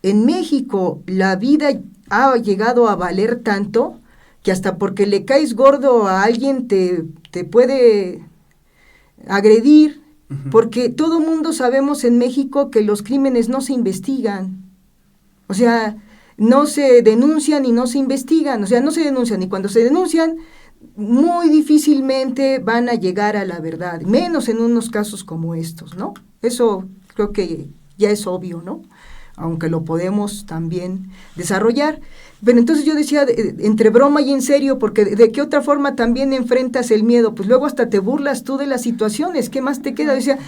En México la vida ha llegado a valer tanto que hasta porque le caes gordo a alguien te puede agredir, porque todo mundo sabemos en México que los crímenes no se investigan, o sea, no se denuncian y no se investigan, o sea, no se denuncian, y cuando se denuncian, muy difícilmente van a llegar a la verdad, menos en unos casos como estos, ¿no? Eso creo que ya es obvio, ¿no? Aunque lo podemos también desarrollar. Pero entonces yo decía, entre broma y en serio, porque de qué otra forma también enfrentas el miedo, pues luego hasta te burlas tú de las situaciones, ¿qué más te queda? Decía,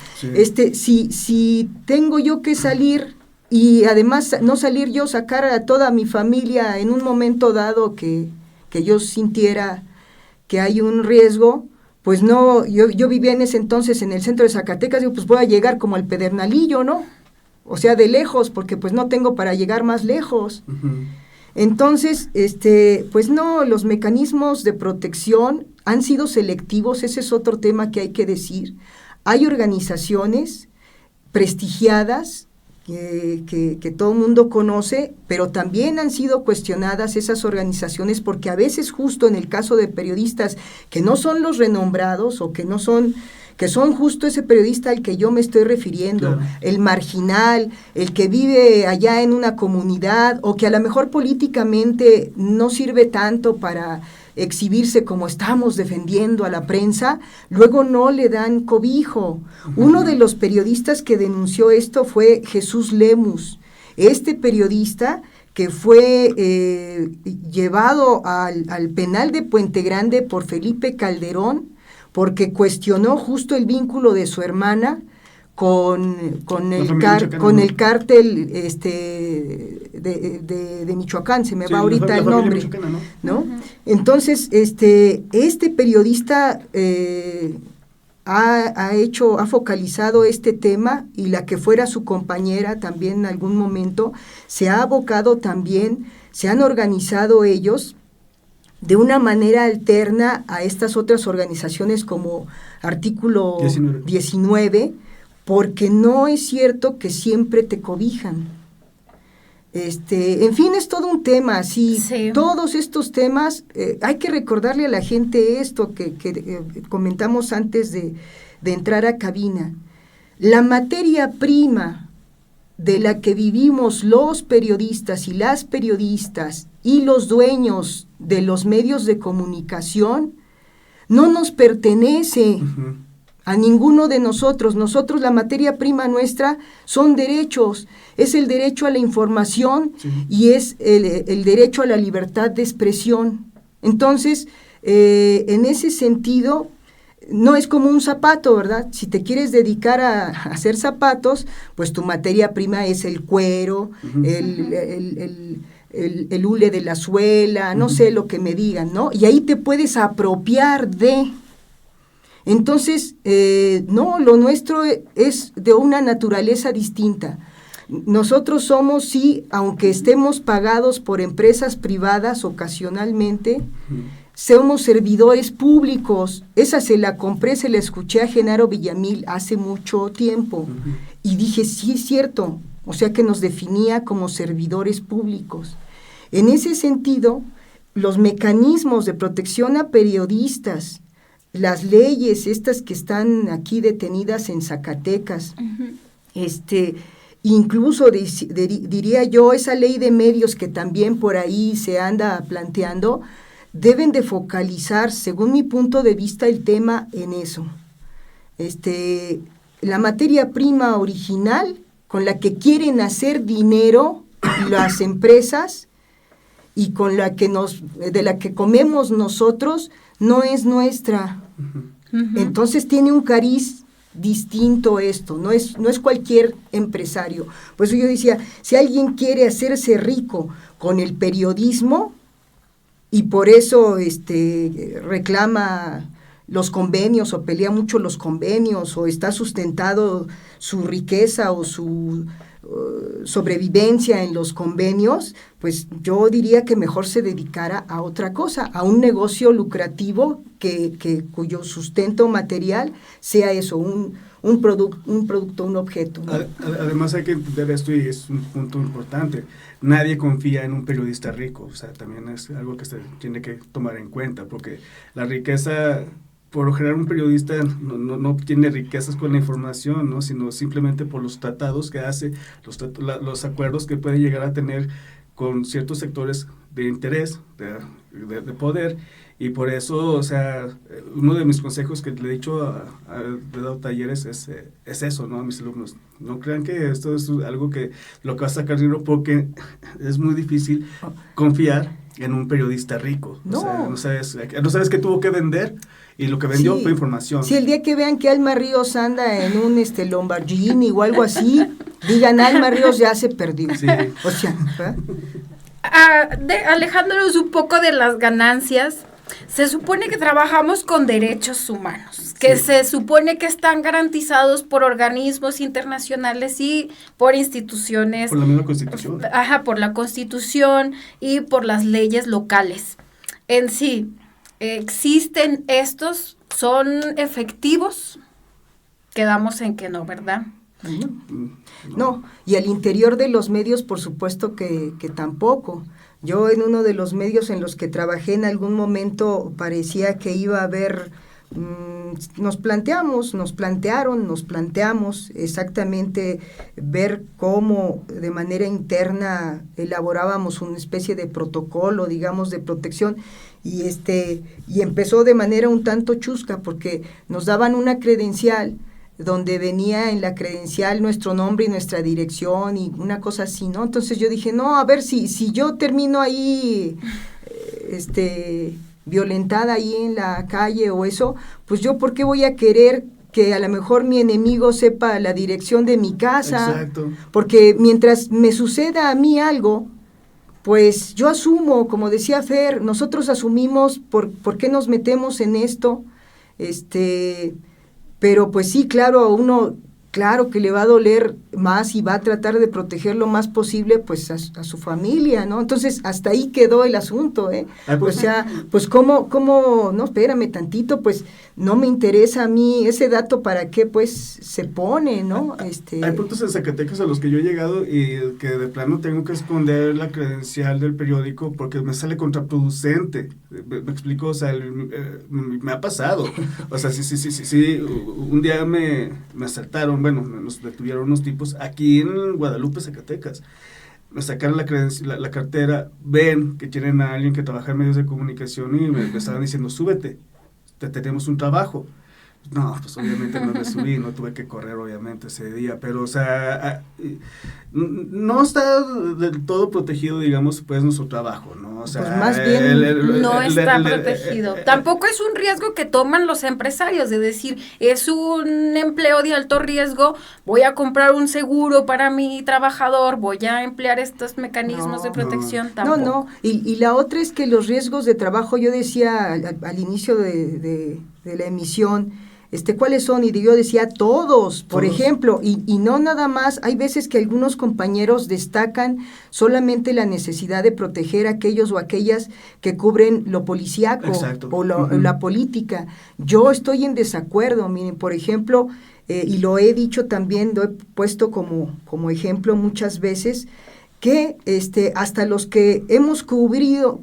si tengo yo que salir, y además no salir yo, sacar a toda mi familia en un momento dado que yo sintiera que hay un riesgo, pues no, yo vivía en ese entonces en el centro de Zacatecas, digo, pues voy a llegar como al Pedernalillo, ¿no? O sea, de lejos, porque pues no tengo para llegar más lejos. Entonces, pues no, los mecanismos de protección han sido selectivos, ese es otro tema que hay que decir. Hay organizaciones prestigiadas que todo el mundo conoce, pero también han sido cuestionadas esas organizaciones porque a veces justo en el caso de periodistas que no son los renombrados o que son justo ese periodista al que yo me estoy refiriendo, claro, el marginal, el que vive allá en una comunidad o que a lo mejor políticamente no sirve tanto para exhibirse como estamos defendiendo a la prensa, luego no le dan cobijo. Uno de los periodistas que denunció esto fue Jesús Lemus. Este periodista que fue llevado al penal de Puente Grande por Felipe Calderón, porque cuestionó justo el vínculo de su hermana con el cártel de Michoacán, se me va ahorita el nombre, ¿no? Entonces, este periodista ha focalizado este tema, y la que fuera su compañera también en algún momento se ha abocado también, se han organizado ellos de una manera alterna a estas otras organizaciones como Artículo 19, porque no es cierto que siempre te cobijan. En fin, es todo un tema, sí. Todos estos temas, hay que recordarle a la gente esto que comentamos antes de entrar a cabina. La materia prima de la que vivimos los periodistas y las periodistas y los dueños de los medios de comunicación no nos pertenece a ninguno de nosotros. Nosotros, la materia prima nuestra son derechos, es el derecho a la información y es el derecho a la libertad de expresión. Entonces, en ese sentido, no es como un zapato, ¿verdad? Si te quieres dedicar a hacer zapatos, pues tu materia prima es el cuero, el hule de la suela, no sé lo que me digan, ¿no? Y ahí te puedes apropiar de... Entonces, no, lo nuestro es de una naturaleza distinta. Nosotros somos, sí, aunque estemos pagados por empresas privadas ocasionalmente, somos servidores públicos. Esa se la compré, se la escuché a Genaro Villamil hace mucho tiempo, y dije, sí, es cierto, o sea que nos definía como servidores públicos. En ese sentido, los mecanismos de protección a periodistas, las leyes estas que están aquí detenidas en Zacatecas, incluso diría yo, esa ley de medios que también por ahí se anda planteando, deben de focalizar, según mi punto de vista, el tema en eso. La materia prima original con la que quieren hacer dinero las empresas y con la que de la que comemos nosotros, no es nuestra. Entonces tiene un cariz distinto esto, no es cualquier empresario. Por eso yo decía, si alguien quiere hacerse rico con el periodismo y por eso reclama los convenios o pelea mucho los convenios o está sustentado su riqueza o su sobrevivencia en los convenios, pues yo diría que mejor se dedicara a otra cosa, a un negocio lucrativo cuyo sustento material sea eso, un producto, un objeto, ¿no? Además hay que entender esto, y es un punto importante, nadie confía en un periodista rico, o sea, también es algo que se tiene que tomar en cuenta, porque la riqueza, por lo general un periodista no obtiene riquezas con la información, ¿no? Sino simplemente por los tratados que hace, los acuerdos que puede llegar a tener con ciertos sectores de interés, de poder, y por eso, o sea, uno de mis consejos que le he dicho, he dado talleres, es eso, ¿no? A mis alumnos, no crean que esto es algo que lo que va a sacar dinero, porque es muy difícil confiar en un periodista rico. No. O sea, no sabes qué tuvo que vender, y lo que vendió fue información. Sí, el día que vean que Alma Ríos anda en un Lamborghini o algo así, digan, Alma Ríos ya se perdió. Sí. O sea, alejándonos un poco de las ganancias, se supone que trabajamos con derechos humanos, que se supone que están garantizados por organismos internacionales y por instituciones. Por la misma Constitución. Por la Constitución y por las leyes locales. En sí, ¿existen estos? ¿Son efectivos? Quedamos en que no, ¿verdad? No, y al interior de los medios, por supuesto que tampoco. Yo en uno de los medios en los que trabajé en algún momento parecía que iba a haber nos planteamos exactamente ver cómo de manera interna elaborábamos una especie de protocolo, digamos, de protección, y empezó de manera un tanto chusca, porque nos daban una credencial donde venía en la credencial nuestro nombre y nuestra dirección y una cosa así, ¿no? Entonces yo dije, no, a ver, si yo termino ahí, violentada ahí en la calle o eso, pues yo ¿por qué voy a querer que a lo mejor mi enemigo sepa la dirección de mi casa? Exacto. Porque mientras me suceda a mí algo, pues yo asumo, como decía Fer, nosotros asumimos por qué nos metemos en esto, pero pues sí, claro, a uno, claro que le va a doler más y va a tratar de proteger lo más posible pues a su familia, ¿no? Entonces hasta ahí quedó el asunto, ¿eh? Pues, o sea, pues cómo, no, espérame tantito, pues no me interesa a mí ese dato, para qué pues se pone, ¿no? Hay puntos en Zacatecas a los que yo he llegado y que de plano tengo que esconder la credencial del periódico porque me sale contraproducente. Me explico, o sea, me ha pasado. O sea, sí, un día me asaltaron, bueno, nos detuvieron unos tipos aquí en Guadalupe, Zacatecas. Me sacaron la cartera, ven que tienen a alguien que trabaja en medios de comunicación y me estaban diciendo, súbete, tenemos un trabajo. No, pues obviamente no me subí, no tuve que correr obviamente ese día, pero o sea, no está del todo protegido, digamos, pues nuestro trabajo, ¿no? O sea, pues más bien no está protegido. Tampoco es un riesgo que toman los empresarios, de decir, es un empleo de alto riesgo, voy a comprar un seguro para mi trabajador, voy a emplear estos mecanismos de protección, tampoco. No, y la otra es que los riesgos de trabajo, yo decía al inicio de la emisión, ¿cuáles son? Y yo decía todos, por ejemplo, y no nada más, hay veces que algunos compañeros destacan solamente la necesidad de proteger a aquellos o aquellas que cubren lo policíaco. Exacto. O la política. Yo estoy en desacuerdo, miren, por ejemplo, y lo he dicho también, lo he puesto como ejemplo muchas veces, que hasta los que hemos cubierto,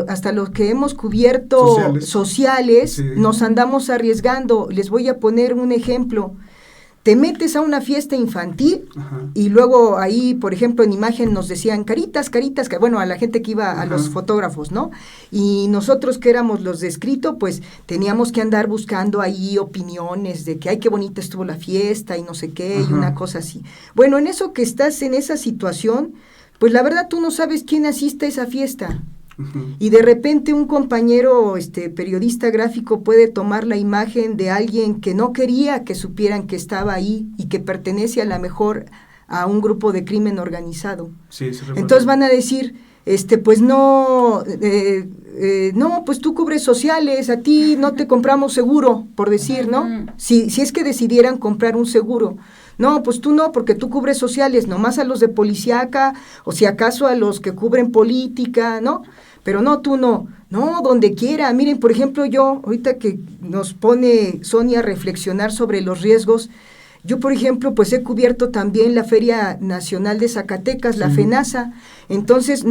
hasta los que hemos cubierto sociales sí, nos andamos arriesgando. Les voy a poner un ejemplo. Te metes a una fiesta infantil, ajá, y luego ahí, por ejemplo, en imagen nos decían caritas, que bueno, a la gente que iba, ajá, a los fotógrafos, ¿no? Y nosotros que éramos los de escrito, pues teníamos que andar buscando ahí opiniones de que, ay, qué bonita estuvo la fiesta y no sé qué, ajá, y una cosa así. Bueno, en eso que estás en esa situación, pues la verdad tú no sabes quién asiste a esa fiesta. Uh-huh. Y de repente un compañero periodista gráfico puede tomar la imagen de alguien que no quería que supieran que estaba ahí y que pertenece a lo mejor a un grupo de crimen organizado. Sí, entonces van a decir, pues no, pues tú cubres sociales, a ti no te compramos seguro, por decir, ¿no? Uh-huh. Si es que decidieran comprar un seguro. No, pues tú no, porque tú cubres sociales, nomás a los de policíaca, o si acaso a los que cubren política, ¿no? Pero no, tú no, donde quiera. Miren, por ejemplo, yo, ahorita que nos pone Sonia a reflexionar sobre los riesgos, yo, por ejemplo, pues he cubierto también la Feria Nacional de Zacatecas, la FENASA, entonces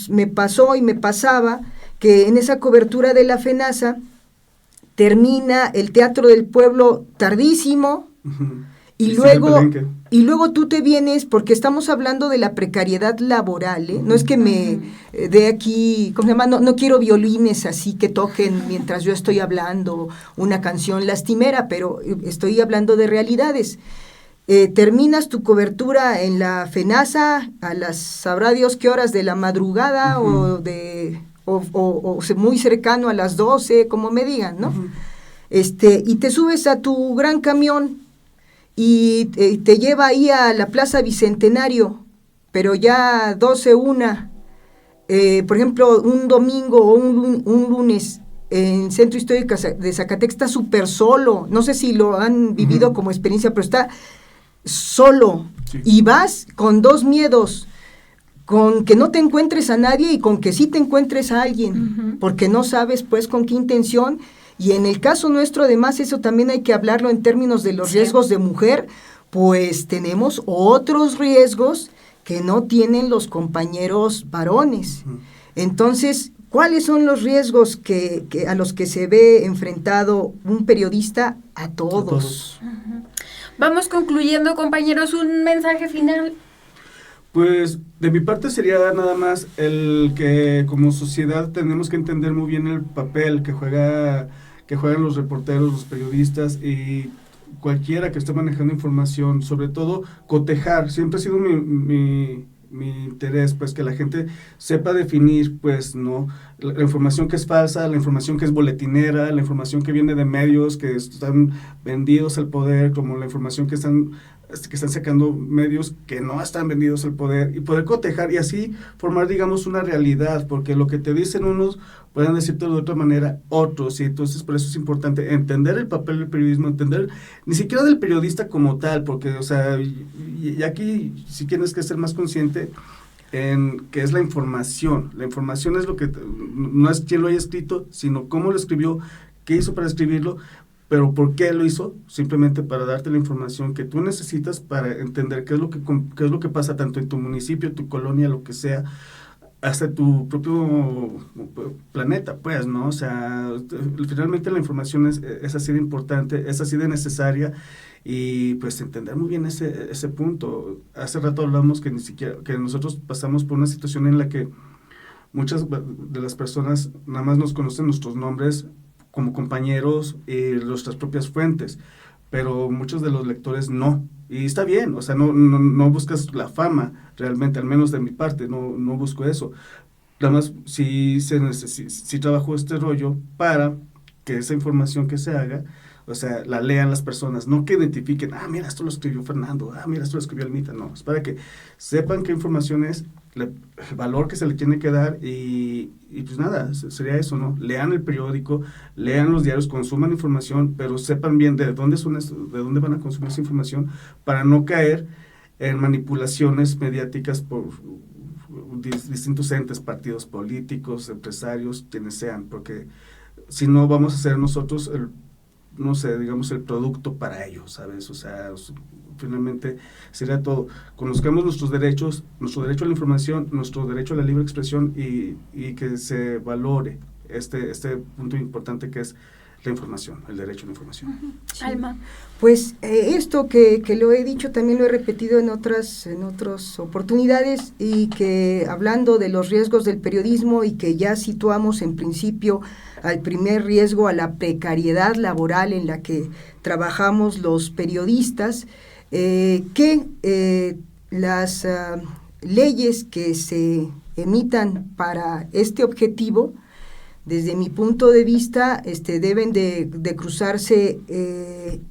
me pasó y me pasaba que en esa cobertura de la FENASA termina el Teatro del Pueblo tardísimo, uh-huh. Y luego tú te vienes, porque estamos hablando de la precariedad laboral, ¿eh? No es que me dé aquí, ¿cómo se llama? No quiero violines así que toquen mientras yo estoy hablando una canción lastimera, pero estoy hablando de realidades. Terminas tu cobertura en la FENASA a las, sabrá Dios qué horas de la madrugada, uh-huh, o muy cercano a las 12, como me digan, ¿no? Uh-huh. Y te subes a tu gran camión, y te lleva ahí a la Plaza Bicentenario, pero ya 12:01, por ejemplo, un domingo o un lunes, en el Centro Histórico de Zacatecas está súper solo, no sé si lo han vivido, uh-huh, como experiencia, pero está solo, sí, y vas con dos miedos, con que no te encuentres a nadie y con que sí te encuentres a alguien, uh-huh, porque no sabes pues con qué intención. Y en el caso nuestro, además, eso también hay que hablarlo en términos de los, sí, riesgos de mujer, pues tenemos otros riesgos que no tienen los compañeros varones. Uh-huh. Entonces, ¿Cuáles son los riesgos que a los que se ve enfrentado un periodista? A todos. Vamos concluyendo, compañeros, un mensaje final. Pues de mi parte sería nada más el que como sociedad tenemos que entender muy bien el papel que juegan los reporteros, los periodistas y cualquiera que esté manejando información, sobre todo cotejar. Siempre ha sido mi interés, pues, que la gente sepa definir, pues, ¿no? La información que es falsa, la información que es boletinera, la información que viene de medios que están vendidos al poder, como la información que están sacando medios que no están vendidos al poder, y poder cotejar y así formar, digamos, una realidad, porque lo que te dicen unos pueden decirte de otra manera otros, y entonces por eso es importante entender el papel del periodismo, entender ni siquiera del periodista como tal, porque, o sea, y aquí si tienes que ser más consciente en qué es la información. La información es lo que, no es quién lo haya escrito, sino cómo lo escribió, qué hizo para escribirlo, pero ¿por qué lo hizo? Simplemente para darte la información que tú necesitas para entender qué es lo que pasa tanto en tu municipio, tu colonia, lo que sea, hasta tu propio planeta, pues, ¿no? O sea, finalmente la información es así de importante, es así de necesaria, y pues entender muy bien ese punto. Hace rato hablamos que nosotros pasamos por una situación en la que muchas de las personas nada más nos conocen nuestros nombres como compañeros y nuestras propias fuentes, pero muchos de los lectores no, y está bien, o sea, no buscas la fama realmente, al menos de mi parte, no busco eso, nada más sí trabajo este rollo para que esa información que se haga, o sea, la lean las personas, no que identifiquen, mira, esto lo escribió Fernando, mira, esto lo escribió Almita, no, es para que sepan qué información es, el valor que se le tiene que dar, y pues nada, sería eso, ¿no? Lean el periódico, lean los diarios, consuman información, pero sepan bien de dónde van a consumir esa información, para no caer en manipulaciones mediáticas por distintos entes, partidos políticos, empresarios, quienes sean, porque si no vamos a ser nosotros digamos, el producto para ellos, ¿sabes? O sea, finalmente sería todo. Conozcamos nuestros derechos, nuestro derecho a la información, nuestro derecho a la libre expresión, y que se valore este punto importante que es la información, el derecho a la información. Sí. Alma. Pues esto que lo he dicho, también lo he repetido en otras oportunidades, y que hablando de los riesgos del periodismo, y que ya situamos en principio al primer riesgo, a la precariedad laboral en la que trabajamos los periodistas, que las leyes que se emitan para este objetivo, desde mi punto de vista, deben de cruzarse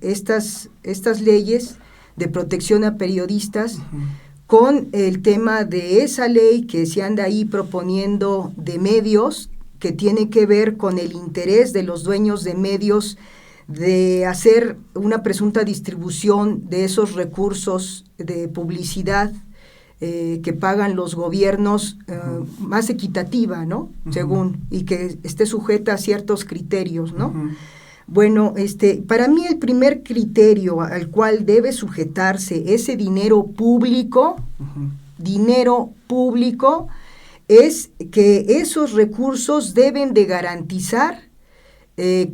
estas leyes de protección a periodistas con el tema de esa ley que se anda ahí proponiendo de medios, que tiene que ver con el interés de los dueños de medios de hacer una presunta distribución de esos recursos de publicidad que pagan los gobiernos más equitativa, ¿no? Según, y que esté sujeta a ciertos criterios, ¿no? Bueno, para mí el primer criterio al cual debe sujetarse ese dinero público, es que esos recursos deben de garantizar,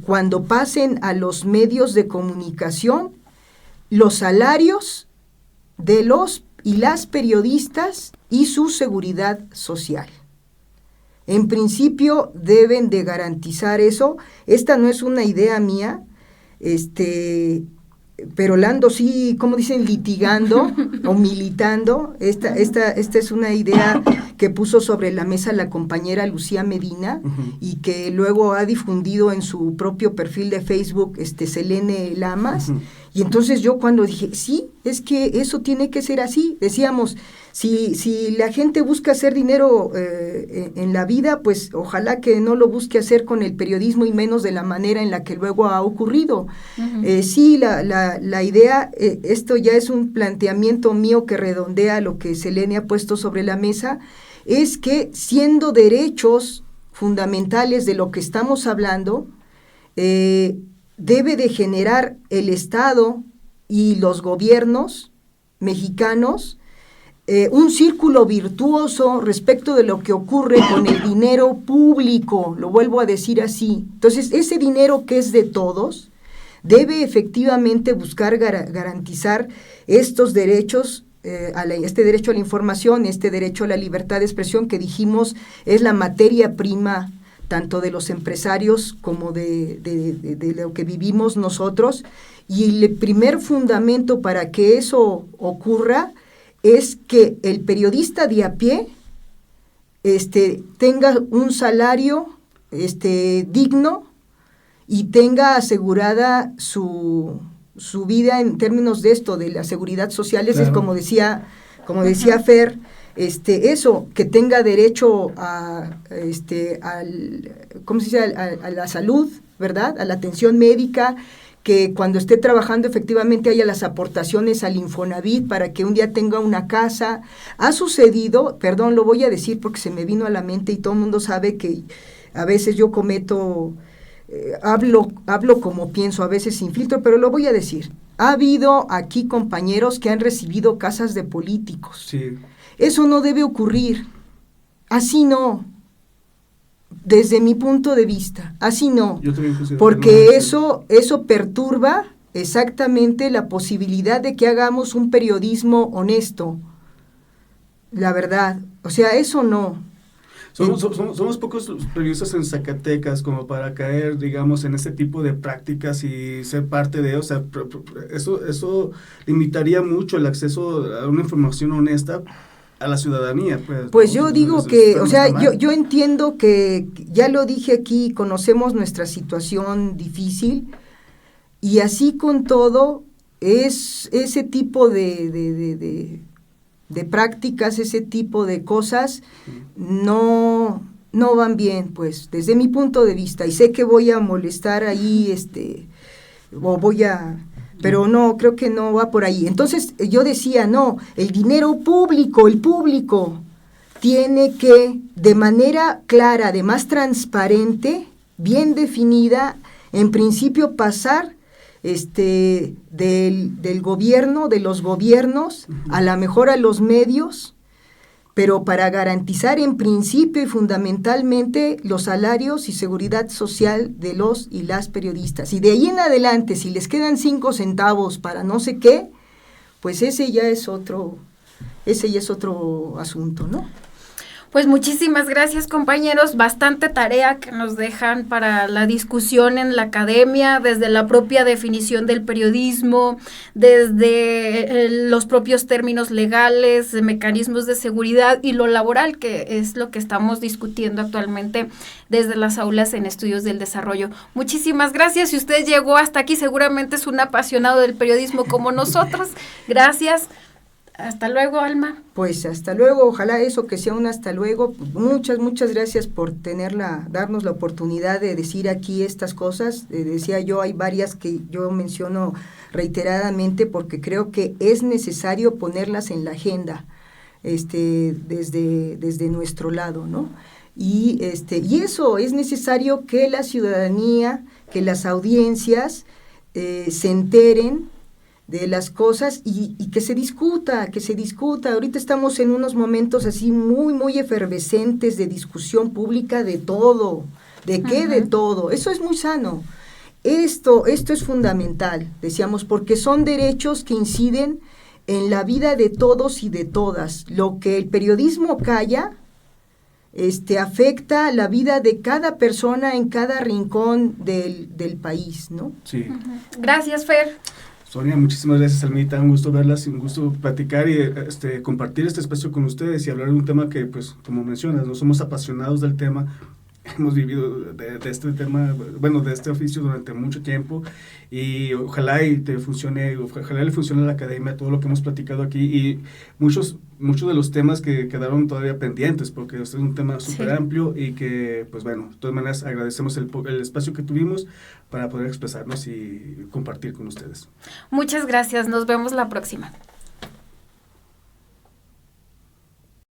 cuando pasen a los medios de comunicación, los salarios de los y las periodistas y su seguridad social. En principio deben de garantizar eso. Esta no es una idea mía, pero la ando sí, como dicen, litigando o militando. Esta es una idea que puso sobre la mesa la compañera Lucía Medina, y que luego ha difundido en su propio perfil de Facebook Selene Lamas. Y entonces yo cuando dije, sí, es que eso tiene que ser así, decíamos, si la gente busca hacer dinero en la vida, pues ojalá que no lo busque hacer con el periodismo, y menos de la manera en la que luego ha ocurrido. Sí, la idea, esto ya es un planteamiento mío que redondea lo que Selene ha puesto sobre la mesa, es que siendo derechos fundamentales de lo que estamos hablando, debe de generar el Estado y los gobiernos mexicanos un círculo virtuoso respecto de lo que ocurre con el dinero público, lo vuelvo a decir así. Entonces, ese dinero que es de todos debe efectivamente buscar garantizar estos derechos, este derecho a la información, este derecho a la libertad de expresión que dijimos es la materia prima tanto de los empresarios como de lo que vivimos nosotros, y el primer fundamento para que eso ocurra es que el periodista de a pie tenga un salario digno y tenga asegurada su vida en términos de esto, de la seguridad social. Claro. Es como decía Fer, eso, que tenga derecho ¿cómo se dice? A la salud, ¿verdad? A la atención médica, que cuando esté trabajando efectivamente haya las aportaciones al Infonavit para que un día tenga una casa. Ha sucedido, perdón, lo voy a decir porque se me vino a la mente y todo el mundo sabe que a veces yo cometo, hablo como pienso, a veces sin filtro, pero lo voy a decir. Ha habido aquí compañeros que han recibido casas de políticos. Sí. Eso no debe ocurrir, así no, desde mi punto de vista, así no, porque eso perturba exactamente la posibilidad de que hagamos un periodismo honesto, la verdad, o sea, eso no. Somos pocos los periodistas en Zacatecas como para caer, digamos, en ese tipo de prácticas y ser parte de, o sea, eso limitaría mucho el acceso a una información honesta a la ciudadanía. Pues yo digo que, o sea, yo entiendo que, ya lo dije aquí, conocemos nuestra situación difícil, y así con todo, es ese tipo de prácticas, ese tipo de cosas, no van bien, pues, desde mi punto de vista, y sé que voy a molestar ahí, pero no, creo que no va por ahí. Entonces yo decía, no, el dinero público, el público tiene que, de manera clara, además transparente, bien definida, en principio pasar del gobierno, de los gobiernos, a lo mejor a los medios, pero para garantizar en principio y fundamentalmente los salarios y seguridad social de los y las periodistas. Y de ahí en adelante, si les quedan 5 centavos para no sé qué, pues ese ya es otro asunto, ¿no? Pues muchísimas gracias, compañeros, bastante tarea que nos dejan para la discusión en la academia, desde la propia definición del periodismo, desde los propios términos legales, mecanismos de seguridad y lo laboral, que es lo que estamos discutiendo actualmente desde las aulas en Estudios del Desarrollo. Muchísimas gracias. Si usted llegó hasta aquí, seguramente es un apasionado del periodismo como nosotros. Gracias. Hasta luego, Alma. Pues hasta luego, ojalá eso que sea un hasta luego. Muchas gracias por darnos la oportunidad de decir aquí estas cosas. Decía yo, hay varias que yo menciono reiteradamente porque creo que es necesario ponerlas en la agenda desde nuestro lado, ¿no? Y eso, es necesario que la ciudadanía, que las audiencias se enteren de las cosas y que se discuta. Ahorita estamos en unos momentos así muy efervescentes de discusión pública de todo. ¿De qué? Uh-huh. De todo. Eso es muy sano. Esto es fundamental, decíamos, porque son derechos que inciden en la vida de todos y de todas. Lo que el periodismo calla afecta la vida de cada persona en cada rincón del país, ¿no? Sí. Uh-huh. Gracias, Fer. Sonia, muchísimas gracias, Almita, un gusto verlas, un gusto platicar y compartir este espacio con ustedes y hablar de un tema que, pues, como mencionas, no somos apasionados del tema, hemos vivido de este tema, bueno, de este oficio durante mucho tiempo y ojalá le funcione a la academia todo lo que hemos platicado aquí y muchos de los temas que quedaron todavía pendientes porque este es un tema súper amplio y que, pues bueno, de todas maneras agradecemos el espacio que tuvimos para poder expresarnos y compartir con ustedes. Muchas gracias, nos vemos la próxima.